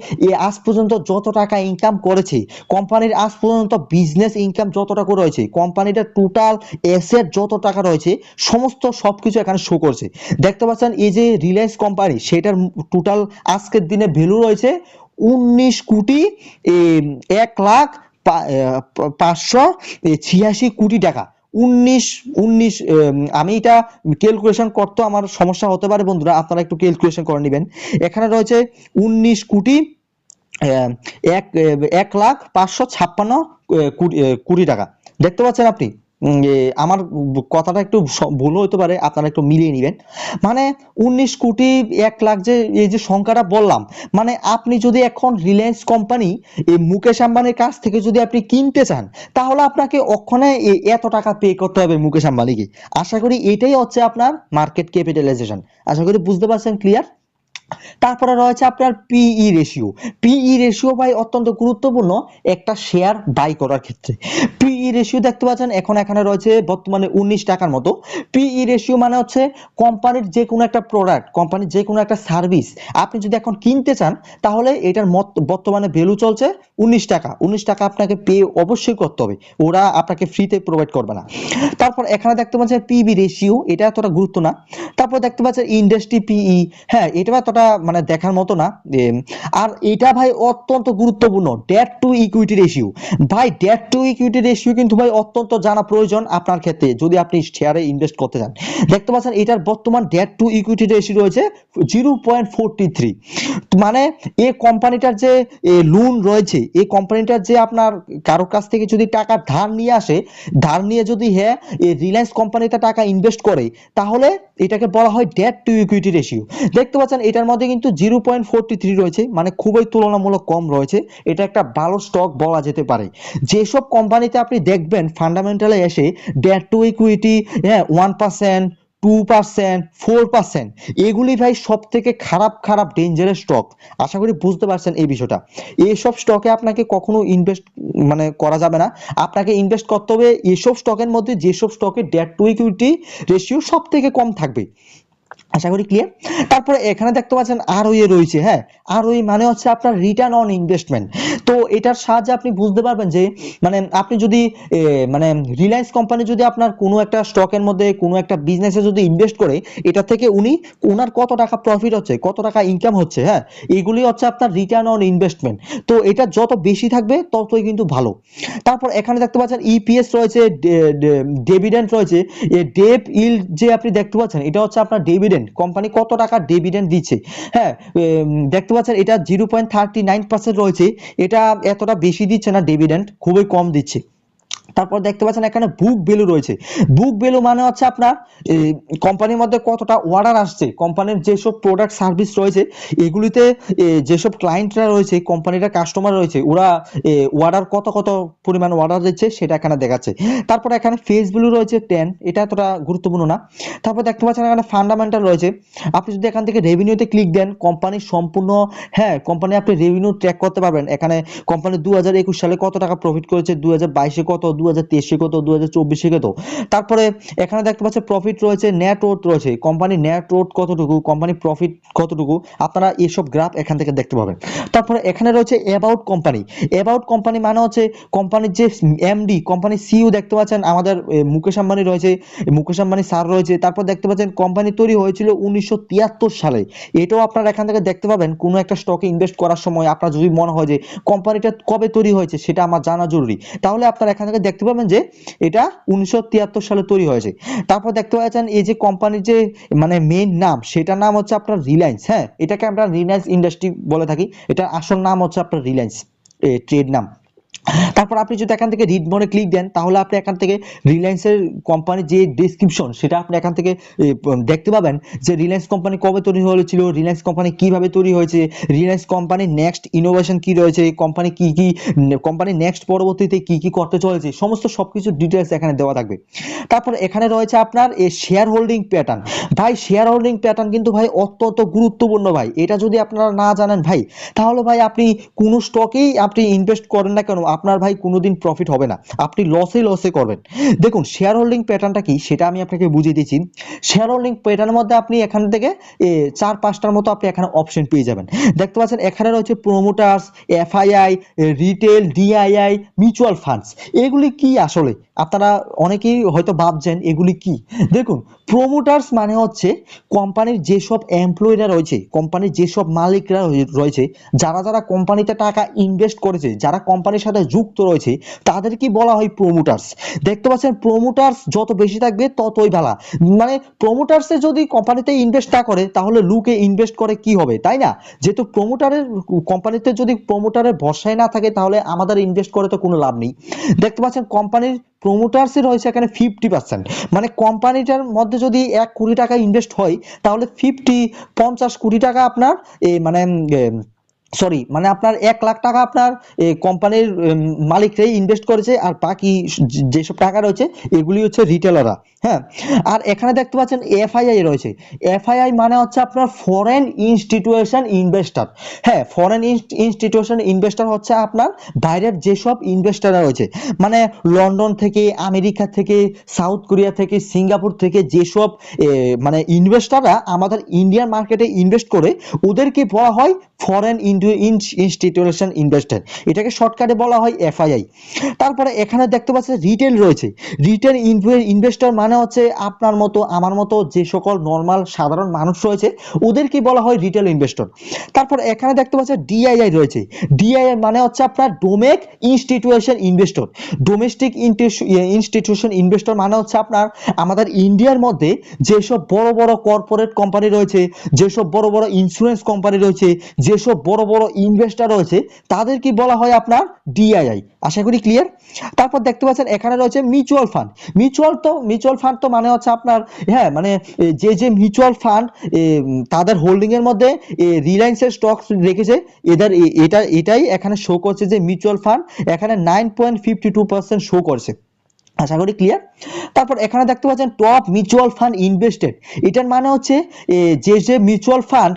আজ পর্যন্ত যত টাকা ইনকাম করেছে, কোম্পানির আজ পর্যন্ত বিজনেস ইনকাম যত টাকা রয়েছে, কোম্পানিটার টোটাল অ্যাসেট যত টাকা রয়েছে, সমস্ত সবকিছু এখানে শো করছে। দেখতে পাচ্ছেন এই যে রিলায়েন্স কোম্পানি, সেটার টোটাল আজকের দিনে ভ্যালু রয়েছে 19 কোটি 1,05,86 কোটি টাকা। 19 আমি এটা ক্যালকুলেশন করতে আমার সমস্যা হতে পারে বন্ধুরা, আপনারা একটু ক্যালকুলেশন করে নেবেন। এখানে রয়েছে 19 কোটি আহ, 1,05,56 কোটি টাকা। দেখতে পাচ্ছেন আপনি? আমার কথাটা একটু ভুল হতে পারে, আপনারা একটু মিলিয়ে নেবেন। মানে 19 কোটি 1 লাখ, যে এই যে সংখ্যাটা বললাম, মানে আপনি যদি এখন রিলায়েন্স কোম্পানি এই মুকেশ আম্বানির কাছ থেকে যদি আপনি কিনতে চান, তাহলে আপনাকে ওখানে এত টাকা পে করতে হবে মুকেশ আম্বানিকে। আশা করি এটাই হচ্ছে আপনার মার্কেট ক্যাপিটালাইজেশন। আশা করি বুঝতে পারছেন, ক্লিয়ার? তারপরে রয়েছে আপনার পিই রেশিও। পিই রেশিও ভাই অত্যন্ত গুরুত্বপূর্ণ একটা শেয়ার বাই করার ক্ষেত্রে। পিই পিই রেশিও দেখতে পাচ্ছেন এখন এখানে রয়েছে বর্তমানে 19 টাকার মতো। পিই রেশিও মানে হচ্ছে কোম্পানির যে কোনো একটা প্রোডাক্ট, কোম্পানির যে কোনো একটা সার্ভিস আপনি যদি এখন কিনতে চান, তাহলে এটার বর্তমানে ভ্যালু চলছে 19 টাকা। 19 টাকা আপনাকে পে অবশ্যই করতে হবে, ওরা আপনাকে ফ্রিতে প্রোভাইড করবে না। তারপর এখানে দেখতে পাচ্ছেন পিবি রেশিও, এটা এতটা গুরুত্ব না। তারপর দেখতে পাচ্ছেন ইন্ডাস্ট্রি পিই, হ্যাঁ এটা এতটা মানে দেখার মতো না। আর এটা ভাই অত্যন্ত গুরুত্বপূর্ণ, ডেট টু ইকুইটি রেশিও। ভাই ডেট টু ইকুইটি রেশিও কিন্তু ভাই অত্যন্ত জানা প্রয়োজন আপনার ক্ষেত্রে যদি আপনি শেয়ারে ইনভেস্ট করতে চান। দেখতে পাচ্ছেন এটার বর্তমান ডেট টু ইকুইটি রেশিও রয়েছে 0.43। মানে এই কোম্পানিটার যে লোন রয়েছে, এই কোম্পানিটার যে আপনার কারো কাছ থেকে যদি টাকা ধার নিয়ে আসে, ধার নিয়ে যদি হ্যাঁ এই রিলায়েন্স কোম্পানিতে টাকা ইনভেস্ট করে, তাহলে এটাকে বলা হয় ডেট টু ইকুইটি রেশিও। দেখতে পাচ্ছেন এটার মধ্যে কিন্তু 0.43 রয়েছে, মানে খুবই তুলনামূলক কম রয়েছে। এটা একটা ভালো স্টক বলা যেতে পারে। যেসব কোম্পানিতে আপনি দেখবেন ফান্ডামেন্টালে এসে ডেট টু ইকুইটি, হ্যাঁ 1%, 2%, 4%, এগুলি ভাই সব থেকে খারাপ খারাপ ডেঞ্জারাস স্টক। আশা করি বুঝতে পারছেন এই বিষয়টা। এইসব স্টকে আপনাকে কখনো ইনভেস্ট মানে করা যাবে না। আপনাকে ইনভেস্ট করতে হবে এসব স্টকের মধ্যে যেসব স্টকে ডেট টু ইকুইটি রেশিও সব থেকে কম থাকবে। আশা করি ক্লিয়ার। তারপরে এখানে দেখতে পাচ্ছেন আরওই রয়েছে, হ্যাঁ আরওই মানে হচ্ছে আপনার রিটার্ন অন ইনভেস্টমেন্ট। তো এটার সাহায্যে আপনি বুঝতে পারবেন যে মানে আপনি যদি মানে রিলায়েন্স কোম্পানি যদি আপনার কোনো একটা স্টকের মধ্যে কোনো একটা বিজনেসে যদি ইনভেস্ট করে, এটা থেকে ওনার কত টাকা প্রফিট হচ্ছে, কত টাকা ইনকাম হচ্ছে, হ্যাঁ এগুলি হচ্ছে আপনার রিটার্ন অন ইনভেস্টমেন্ট। তো এটা যত বেশি থাকবে ততই কিন্তু ভালো। তারপর এখানে দেখতে পাচ্ছেন ইপিএস রয়েছে, ডিভিডেন্ড রয়েছে। ডেপ ইল্ড যে আপনি দেখতে পাচ্ছেন এটা হচ্ছে আপনার ডিভিডেন্ড, কোম্পানি কত টাকা ডিভিডেন্ড দিচ্ছে। হ্যাঁ দেখতে পাচ্ছেন এটা 0.39% রয়েছে। এটা এতটা বেশি দিচ্ছে না, ডিভিডেন্ড খুবই কম দিচ্ছে। তারপর দেখতে পাচ্ছেন এখানে বুক ভ্যালু রয়েছে। বুক ভ্যালু মানে হচ্ছে আপনার কোম্পানির মধ্যে কতটা অর্ডার আসছে, কোম্পানির যেসব প্রোডাক্ট সার্ভিস রয়েছে এগুলিতে যেসব ক্লায়েন্টরা রয়েছে, কোম্পানির কাস্টমার রয়েছে, ওরা অর্ডার কত কত পরিমাণ অর্ডার দিচ্ছে সেটা এখানে দেখাচ্ছে। তারপর এখানে ফেস ভ্যালু রয়েছে 10, এটা এতটা গুরুত্বপূর্ণ না। তারপর দেখতে পাচ্ছেন এখানে ফান্ডামেন্টাল রয়েছে। আপনি যদি এখান থেকে রেভিনিউতে ক্লিক দেন, কোম্পানির সম্পূর্ণ, হ্যাঁ কোম্পানি আপনি রেভিনিউ ট্র্যাক করতে পারবেন। এখানে কোম্পানি 2021 সালে কত টাকা প্রফিট করেছে, 2022 কত, 2023 কত, 2024 কত। তারপরে এখানে দেখতে পাচ্ছেন প্রফিট রয়েছে, নেট ওর্থ রয়েছে, কোম্পানি নেট ওর্থ কতটুকু, কোম্পানি প্রফিট কতটুকু, আপনারা এসব গ্রাফ এখান থেকে দেখতে পাবেন। তারপরে এখানে রয়েছে অ্যাবাউট কোম্পানি। অ্যাবাউট কোম্পানি মানে হচ্ছে কোম্পানির যে এমডি, কোম্পানির সিইও দেখতে পাচ্ছেন আমাদের মুকেশ আম্বানি রয়েছে, মুকেশ আম্বানি স্যার রয়েছে। তারপর দেখতে পাচ্ছেন কোম্পানি তৈরি হয়েছিল 1973 সালে। এটাও আপনারা এখান থেকে দেখতে পাবেন। কোনো একটা স্টকে ইনভেস্ট করার সময় আপনার যদি মনে হয় যে কোম্পানিটা কবে তৈরি হয়েছে সেটা আমার জানা জরুরি, তাহলে আপনারা এখান থেকে দেখতে পাবেন যে এটা 1973 সালে তৈরি হয়েছে। তারপর দেখতে পাচ্ছেন এই যে কোম্পানির যে মানে মেইন নাম, সেটার নাম হচ্ছে আপনার রিলায়েন্স। হ্যাঁ এটাকে আমরা রিলায়েন্স ইন্ডাস্ট্রি বলে থাকি, এটার আসল নাম হচ্ছে আপনার রিলায়েন্স ট্রেড নাম। তারপর আপনি যদি এখান থেকে রিড মোডে ক্লিক দেন, তাহলে আপনি এখান থেকে রিলায়েন্সের কোম্পানির যে ডেসক্রিপশন সেটা আপনি এখান থেকে দেখতে পাবেন যে রিলায়েন্স কোম্পানি কবে তৈরি হয়েছিল, রিলায়েন্স কোম্পানি কিভাবে তৈরি হয়েছে, রিলায়েন্স কোম্পানির নেক্সট ইনোভেশন কি রয়েছে, কোম্পানি কি কি, কোম্পানি নেক্সট পরবর্তীতে কি কি করতে চলেছে, সমস্ত সবকিছু ডিটেলস এখানে দেওয়া থাকবে। তারপর এখানে রয়েছে আপনার এই শেয়ার হোল্ডিং প্যাটার্ন। ভাই শেয়ার হোল্ডিং প্যাটার্ন কিন্তু ভাই অত্যন্ত গুরুত্বপূর্ণ ভাই। এটা যদি আপনারা না জানেন ভাই, তাহলে ভাই আপনি কোনো স্টকেই আপনি ইনভেস্ট করেন না কেন, আপনার ভাই কোনোদিন প্রফিট হবে না, আপনি লসে করবেন। দেখুন শেয়ার হোল্ডিং প্যাটার্নটা কি সেটা আমি আপনাকে বুঝিয়ে দিচ্ছি। শেয়ার হোল্ডিং প্যাটার্নের মধ্যে আপনি এখান থেকে 4-5টার মতো আপনি এখানে অপশন পেয়ে যাবেন। দেখতে পাচ্ছেন এখানে রয়েছে প্রোমোটার্স, FII, retail, DII, mutual funds. এগুলি কি আসলে আপনারা অনেকেই হয়তো ভাবছেন এগুলি কি। দেখুন প্রোমোটার্স মানে হচ্ছে কোম্পানির যেসব এমপ্লয়িরা রয়েছে, কোম্পানির যেসব মালিকরা রয়েছে, যারা যারা কোম্পানিতে টাকা ইনভেস্ট করেছে, যারা কোম্পানির সাথে যুক্ত রয়েছে, তাদেরকে বলা হয় প্রোমোটার্স। দেখতে পাচ্ছেন প্রোমোটার্স যত বেশি থাকবে ততই ভালো। মানে প্রোমোটার্সে যদি কোম্পানিতে ইনভেস্ট না করে, তাহলে লুকে ইনভেস্ট করে কি হবে, তাই না? যেহেতু প্রোমোটারের কোম্পানিতে যদি প্রোমোটারের ভরসায় না থাকে, তাহলে আমাদের ইনভেস্ট করে তো কোনো লাভ নেই। দেখতে পাচ্ছেন কোম্পানির প্রোমোটার্সের রয়েছে এখানে 50%। মানে কোম্পানিটার মধ্যে যদি 1 কোটি টাকা ইনভেস্ট হয়, তাহলে 50 কোটি টাকা আপনার মানে সরি মানে আপনার 1 লাখ টাকা আপনার কোম্পানির মালিকরাই ইনভেস্ট করেছে, আর বাকি যেসব টাকা রয়েছে এগুলি হচ্ছে রিটেলাররা। হ্যাঁ, আর এখানে দেখতে পাচ্ছেন এফআইআই রয়েছে। এফআইআই মানে হচ্ছে আপনার ফরেন ইনস্টিটিউশন ইনভেস্টর। হ্যাঁ, ফরেন ইনস্টিটিউশন ইনভেস্টর হচ্ছে আপনার বাইরের যেসব ইনভেস্টররা রয়েছে, মানে লন্ডন থেকে, আমেরিকা থেকে, সাউথ কোরিয়া থেকে, সিঙ্গাপুর থেকে যেসব মানে ইনভেস্টররা আমাদের ইন্ডিয়ান মার্কেটে ইনভেস্ট করে, ওদেরকে বলা হয় ফরেন ইনস্টিটিউশন ইনভেস্টর। এটাকে শর্টকাটে বলা হয় এফআইআই। তারপরে এখানে দেখতে পাচ্ছেন রিটেল রয়েছে। রিটেল ইনভেস্টর মানে হচ্ছে আপনার মতো আমার মতো যে সকল নর্মাল সাধারণ মানুষ রয়েছে, ওদেরকে বলা হয় রিটেল ইনভেস্টর। তারপর এখানে দেখতে পাচ্ছেন ডিআইআই রয়েছে। ডিআইআই মানে হচ্ছে আপনার domestic institution investor. Domestic institution investor মানে হচ্ছে আপনার আমাদের ইন্ডিয়ার মধ্যে যেসব বড় বড় কর্পোরেট কোম্পানি রয়েছে, যেসব বড় বড় ইন্স্যুরেন্স কোম্পানি রয়েছে, যেসব বড় বড় ইনভেস্টর রয়েছে, তাদেরকে বলা হয় আপনার ডিআইআই। আশা করি ক্লিয়ার। তারপর দেখতে পাচ্ছেন এখানে রয়েছে মিউচুয়াল ফান্ড। মিউচুয়াল ফান্ড তো মানে হচ্ছে আপনার, হ্যাঁ মানে যে মিউচুয়াল ফান্ড তাদের হোল্ডিং এর মধ্যে রিলায়েন্সের স্টক রেখেছে, এটাই এখানে শো করছে যে মিউচুয়াল ফান্ড এখানে 9.52% শো করছে। আশা করি ক্লিয়ার। তারপর এখানে দেখতে পাচ্ছেন টপ মিউচুয়াল ফান্ড ইনভেস্টেড। এটার মানে হচ্ছে যে মিউচুয়াল ফান্ড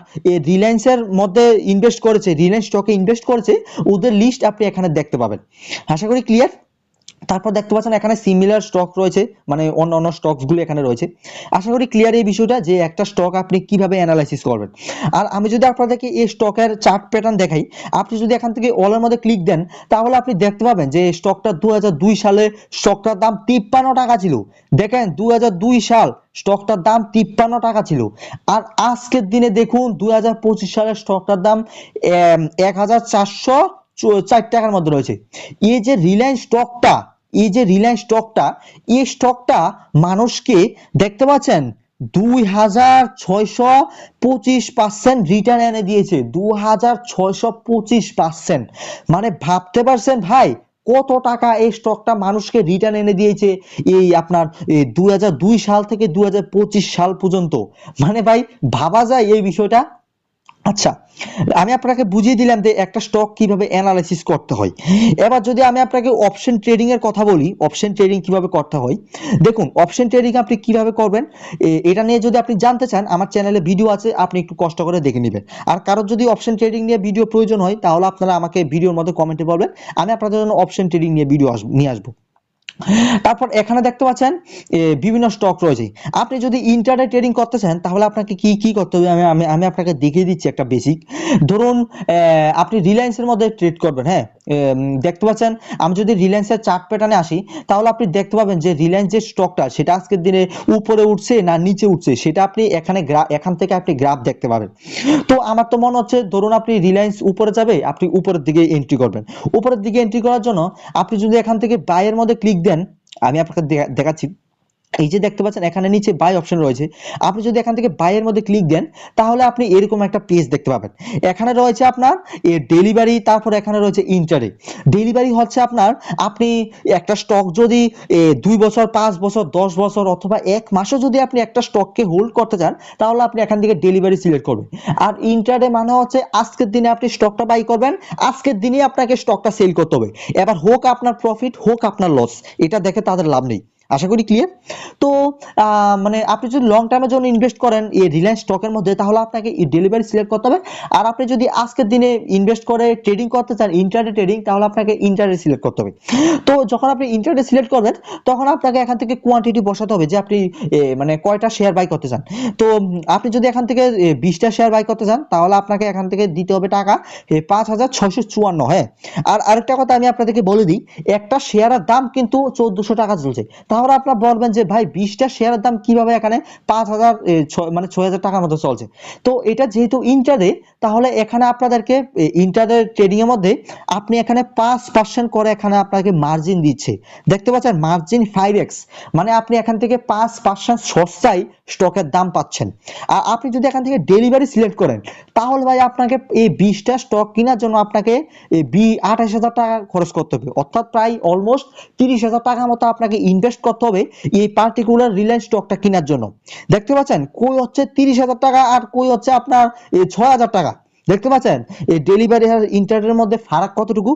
রিলায়েন্সের মধ্যে ইনভেস্ট করেছে, রিলায়েন্স স্টকে ইনভেস্ট করেছে, ওদের লিস্ট আপনি এখানে দেখতে পাবেন। আশা করি ক্লিয়ার। তারপর দেখতে পাচ্ছেন এখানে সিমিলার স্টক রয়েছে, মানে অন্য স্টকস গুলো এখানে রয়েছে। আশা করি ক্লিয়ার এই বিষয়টা, যে একটা স্টক আপনি কিভাবে অ্যানালাইসিস করবেন। আর আমি যদি আপনাদেরকে এই স্টকের চার্ট প্যাটার্ন দেখাই, আপনি যদি এখান থেকে অলের মধ্যে ক্লিক দেন, তাহলে আপনি দেখতে পাবেন যে স্টকটা 2002 সালে স্টকটার দাম 53 টাকা ছিল। দেখেন 2002 সাল স্টকটার দাম 53 টাকা ছিল। আর আজকের দিনে দেখুন 2025 সালের স্টকটার দাম 1404 টাকার মধ্যে রয়েছে। এই যে রিলায়েন্স স্টকটা, এই স্টকটা মানুষকে দেখতে পাচ্ছেন 2625% রিটার্ন এনে দিয়েছে। 2625%, মানে ভাবতে পারছেন ভাই কত টাকা এই স্টকটা মানুষকে রিটার্ন এনে দিয়েছে এই আপনার 2002 সাল থেকে 2025 সাল পর্যন্ত। মানে ভাই ভাবা যায় এই বিষয়টা। আচ্ছা, আমি আপনাকে বুঝিয়ে দিলাম যে একটা স্টক কিভাবে অ্যানালাইসিস করতে হয়। এবার যদি আমি আপনাকে অপশন ট্রেডিং এর কথা বলি, অপশন ট্রেডিং কিভাবে করতে হয়। দেখুন অপশন ট্রেডিং আপনি কিভাবে করবেন, এটা নিয়ে যদি আপনি জানতে চান আমার চ্যানেলে ভিডিও আছে, আপনি একটু কষ্ট করে দেখে নেবেন। আর কারোর যদি অপশন ট্রেডিং নিয়ে ভিডিও প্রয়োজন হয়, তাহলে আপনারা আমাকে ভিডিওর মধ্যে কমেন্টে বলবেন, আমি আপনাদের জন্য অপশন ট্রেডিং নিয়ে ভিডিও নিয়ে আসবো। তারপর এখানে দেখতে পাচ্ছেন বিভিন্ন স্টক রয়েছে। আপনি যদি ইন্টারডে ট্রেডিং করতে চান, তাহলে আপনাকে কি কি করতে হবে আমি আমি আমি আপনাকে দেখিয়ে দিচ্ছি একটা বেসিক। ধরুন আপনি রিলায়েন্সের মধ্যে ট্রেড করবেন। হ্যাঁ, দেখতে পাচ্ছেন আমি যদি রিলায়েন্সের চার্ট প্যাটার্নে আসি, তাহলে আপনি দেখতে পাবেন যে রিলায়েন্স যে স্টকটা সেটা আজকের দিনে উপরে উঠছে না নিচে উঠছে, সেটা আপনি এখান থেকে আপনি গ্রাফ দেখতে পাবেন। তো আমার তো মনে হচ্ছে ধরুন আপনি রিলায়েন্স উপরে যাবে, আপনি উপরের দিকে এন্ট্রি করবেন। উপরের দিকে এন্ট্রি করার জন্য আপনি যদি এখান থেকে বাইয়ের মধ্যে ক্লিক দেন, আমি আপনাকে দেখাচ্ছি। এই যে দেখতে পাচ্ছেন এখানে নিচে বাই অপশন রয়েছে, আপনি যদি এখান থেকে বাইয়ের মধ্যে ক্লিক দেন, তাহলে আপনি এরকম একটা পেজ দেখতে পাবেন। এখানে রয়েছে আপনার ডেলিভারি, তারপর এখানে রয়েছে ইন্টারে। ডেলিভারি হচ্ছে আপনার, আপনি একটা স্টক যদি 2 বছর, 5 বছর, 10 বছর অথবা 1 মাসও যদি আপনি একটা স্টককে হোল্ড করতে চান, তাহলে আপনি এখান থেকে ডেলিভারি সিলেক্ট করবেন। আর ইন্টারে মানে হচ্ছে আজকের দিনে আপনি স্টকটা বাই করবেন, আজকের দিনে আপনাকে স্টকটা সেল করতে হবে। এবার হোক আপনার প্রফিট হোক আপনার লস, এটা দেখে তাদের লাভ নেই। আশা করি ক্লিয়ার। তো মানে আপনি যদি লং টার্মের জন্য ইনভেস্ট করেন এই রিলায়েন্স স্টকের মধ্যে, তাহলে আপনাকে ডেলিভারি সিলেক্ট করতে হবে। আর আপনি যদি আজকের দিনে ইনভেস্ট করে ট্রেডিং করতে চান ইন্টারডে ট্রেডিং, তাহলে আপনাকে ইন্টারডে সিলেক্ট করতে হবে। তো যখন আপনি ইন্টারডে সিলেক্ট করবেন, তখন আপনাকে এখান থেকে কোয়ান্টিটি বসাতে হবে যে আপনি মানে কয়টা শেয়ার বাই করতে চান। তো আপনি যদি এখান থেকে 20টা শেয়ার বাই করতে চান, তাহলে আপনাকে এখান থেকে দিতে হবে টাকা 5654। হ্যাঁ, আর আরেকটা কথা আমি আপনাদেরকে বলে দিই, একটা শেয়ারের দাম কিন্তু 1400 টাকা চলছে। তাহলে আপনারা বলবেন যে ভাই 20টা শেয়ারের দাম কিভাবে এখানে 5000 মানে 6000 টাকার মতো চলছে। তো এটা যেহেতু ইন্টারডে, তাহলে এখানে আপনাদেরকে ইন্টারডে ট্রেডিং এর মধ্যে আপনি এখানে 5% করে এখানে আপনাকে মার্জিন দিচ্ছে। দেখতে পাচ্ছেন মার্জিন 5x, মানে আপনি এখান থেকে 5% সস্তায় স্টকের দাম পাচ্ছেন। আর আপনি যদি এখান থেকে ডেলিভারি সিলেক্ট করেন, তাহলে ভাই আপনাকে এই 20টা স্টক কেনার জন্য আপনাকে 28,000 টাকা খরচ করতে হবে, অর্থাৎ প্রায় অলমোস্ট 30,000 টাকার মতো আপনাকে ইনভেস্ট করতে হবে এই পার্টিকুলার রিলায়েন্স স্টকটা কেনার জন্য। দেখতে পাচ্ছেন কই হচ্ছে 30,000 টাকা আর কই হচ্ছে আপনার 6,000 টাকা। দেখতে পাচ্ছেন এই ডেলিভারি আর ইন্টারের মধ্যে ফারাক কতটুকু?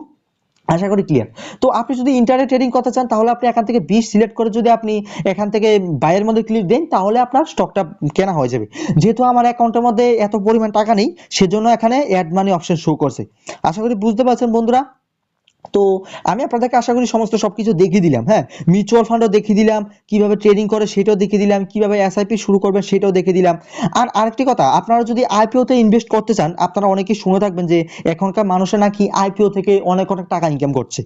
আশা করি ক্লিয়ার। তো আপনি যদি ইন্টারনেট ট্রেডিং করতে চান তাহলে আপনি এখান থেকে 20 সিলেক্ট করে যদি আপনি এখান থেকে বাইয়ের মধ্যে ক্লিক দেন তাহলে আপনার স্টকটা কেনা হয়ে যাবে। যেহেতু আমার অ্যাকাউন্টের মধ্যে এত পরিমাণ টাকা নেই সেজন্য এখানে অ্যাড মানি অপশন শো করছে। আশা করি বুঝতে পারছেন বন্ধুরা। তো আমি আপনাদেরকে আশা করি সমস্ত সবকিছু দেখিয়ে দিলাম। হ্যাঁ, মিউচুয়াল ফান্ডও দেখিয়ে দিলাম, কিভাবে ট্রেডিং করে সেটাও দেখিয়ে দিলাম, কিভাবে এসআইপি শুরু করবেন সেটাও দেখিয়ে দিলাম। আর আরেকটি কথা, আপনারা যদি আইপিও তে ইনভেস্ট করতে চান, আপনারা অনেকেই শুনে থাকবেন যে এখনকার মানুষের নাকি আইপিও থেকে অনেক অনেক টাকা ইনকাম করছে।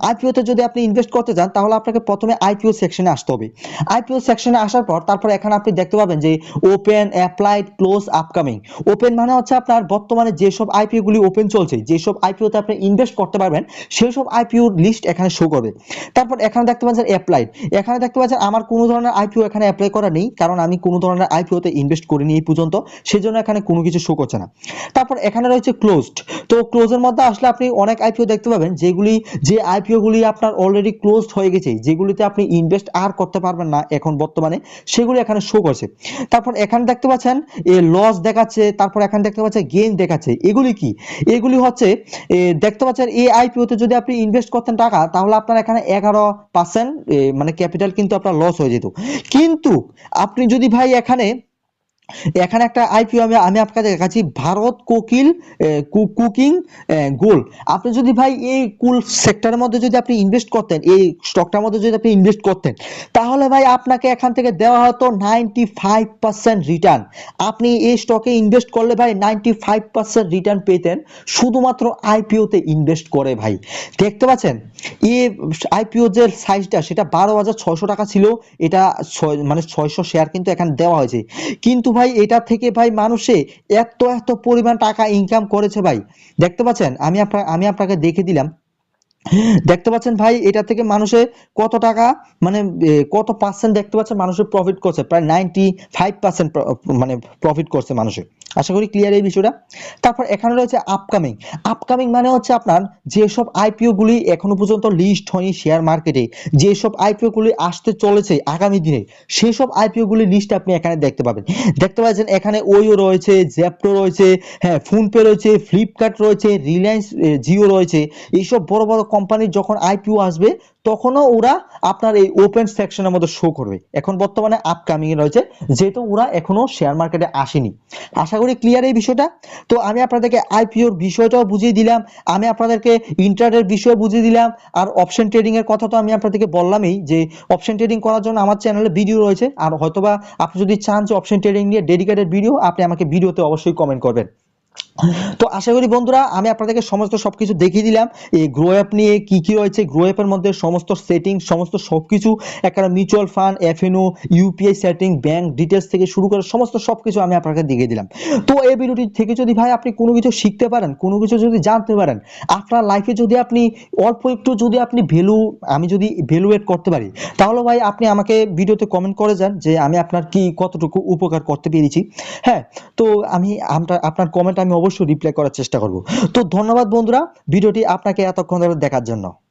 আইপিও তে যদি আপনি ইনভেস্ট করতে চান তাহলে আপনাকে প্রথমে আইপিও সেকশনে আসতে হবে। আইপিও সেকশনে আসার পর তারপর এখানে আপনি দেখতে পাবেন যে open, applied, close, upcoming. Open মানে হচ্ছে আপনার বর্তমানে যেসব আইপিও গুলি ওপেন চলছে, যেসব আইপিও তে আপনি ইনভেস্ট করতে পারবেন সেই সব আইপিওর লিস্ট এখানে শো করবে। তারপর এখানে দেখতে পাচ্ছেন অ্যাপ্লাইড। এখানে দেখতে পাচ্ছেন আমার কোনো ধরনের আইপিও এখানে অ্যাপ্লাই করা নেই, কারণ আমি কোনো ধরনের আইপিও তে ইনভেস্ট করিনি এই পর্যন্ত, সেজন্য এখানে কোনো কিছু শো করছে না। তারপর এখানে রয়েছে ক্লোজড। তো ক্লোজের মধ্যে আসলে আপনি অনেক আইপিও দেখতে পাবেন যেগুলি, যে আইপিও গুলি আপনার অলরেডি ক্লোজড হয়ে গেছে, যেগুলিতে আপনি ইনভেস্ট আর করতে পারবেন না এখন বর্তমানে, সেগুলি এখানে শো করছে। তারপর এখানে দেখতে পাচ্ছেন লস দেখাচ্ছে, তারপর এখানে দেখতে পাচ্ছেন গেইন দেখাচ্ছে। এগুলি কি? এগুলি হচ্ছে দেখতে পাচ্ছেন এই আইপিও তে যদি আপনি ইনভেস্ট করতেন টাকা তাহলে আপনার এখানে 11% মানে ক্যাপিটাল কিন্তু আপনার লস হয়ে যেত। কিন্তু আপনি যদি ভাই এখানে এখানে একটা আইপিও আমি আমি আপনাকে দেখাচ্ছি, ভারত কোকিল কুকিং গোল্ড। আপনি যদি ভাই এই কুল সেক্টরের মধ্যে যদি আপনি ইনভেস্ট করতেন, এই স্টকটার মধ্যে যদি আপনি ইনভেস্ট করতেন তাহলে ভাই আপনাকে এখান থেকে দেওয়া হতো 95% রিটার্ন। আপনি এই স্টকে ইনভেস্ট করলে ভাই 95% রিটার্ন পেতেন শুধুমাত্র আইপিও তে ইনভেস্ট করে ভাই। দেখতে পাচ্ছেন এই আইপিও যে সাইজটা সেটা 12,600 টাকা ছিল, এটা মানে 600 শেয়ার কিন্তু এখানে দেওয়া হয়েছে। কিন্তু ভাই এটা থেকে ভাই মানুষে এত এত পরিমাণ টাকা ইনকাম করেছে ভাই। দেখতে পাচ্ছেন আমি আপনাকে দেখে দিলাম। দেখতে পাচ্ছেন ভাই এটা থেকে মানুষে কত টাকা, মানে কত পার্সেন্ট দেখতে পাচ্ছেন মানুষের প্রফিট করছে, প্রায় 95% মানে প্রফিট করছে মানুষে। আশা করি ক্লিয়ার এই বিষয়টা। তারপর এখানে রয়েছে আপকামিং। আপকামিং মানে হচ্ছে আপনার যেসব আইপিও গুলি এখনো পর্যন্ত লিস্ট হয়নি শেয়ার মার্কেটে, যেসব আইপিও গুলি আসতে চলেছে আগামী দিনে, সেই সব আইপিও গুলি লিস্ট আপনি এখানে দেখতে পাবেন। দেখতে পাচ্ছেন এখানে ওইও রয়েছে, জেপ্টো রয়েছে, হ্যাঁ ফোনপে রয়েছে, ফ্লিপকার্ট রয়েছে, রিলায়েন্স জিও রয়েছে। এইসব বড় বড় কোম্পানির যখন আইপিও আসবে তখনও ওরা আপনার এই ওপেন সেকশনের মধ্যে শো করবে। এখন বর্তমানে আপকামিং এ রয়েছে, যেহেতু ওরা এখনো শেয়ার মার্কেটে আসেনি। আশা করি ক্লিয়ার এই বিষয়টা। তো আমি আপনাদেরকে আইপিওর বিষয়টাও বুঝিয়ে দিলাম, আমি আপনাদেরকে ইন্টারনেট বিষয় বুঝিয়ে দিলাম, আর অপশন ট্রেডিং এর কথা তো আমি আপনাদেরকে বললামই যে অপশন ট্রেডিং করার জন্য আমার চ্যানেলে ভিডিও রয়েছে। আর হয়তোবা আপনি যদি চান যে অপশন ট্রেডিং নিয়ে ডেডিকেটেড ভিডিও, আপনি আমাকে ভিডিওতে অবশ্যই কমেন্ট করবেন। তো আশা করি বন্ধুরা আমি আপনাদেরকে সমস্ত সবকিছু দেখিয়ে দিলাম। এই গ্রো অ্যাপ নিয়ে কি কি রয়েছে, গ্রো অ্যাপের মধ্যে সমস্ত সেটিং, সমস্ত সবকিছু, একটা mutual fund, F&O, UPI setting, bank details থেকে শুরু করে সমস্ত সবকিছু আমি আপনাকে দেখিয়ে দিলাম। তো এই ভিডিওটি থেকে যদি ভাই আপনি কোনো কিছু শিখতে পারেন, কোনো কিছু যদি জানতে পারেন, আপনার লাইফে যদি আপনি অল্প একটু যদি আপনি আমি যদি ভ্যালুয়েট করতে পারি, তাহলে ভাই আপনি আমাকে ভিডিওতে কমেন্ট করে যান যে আমি আপনার কি কতটুকু উপকার করতে পেরেছি। হ্যাঁ, তো আমি আপনার কমেন্ট আমি অবশ্যই রিপ্লাই করার চেষ্টা করব। তো ধন্যবাদ বন্ধুরা ভিডিওটি আপনাকে এতক্ষণ ধরে দেখার জন্য।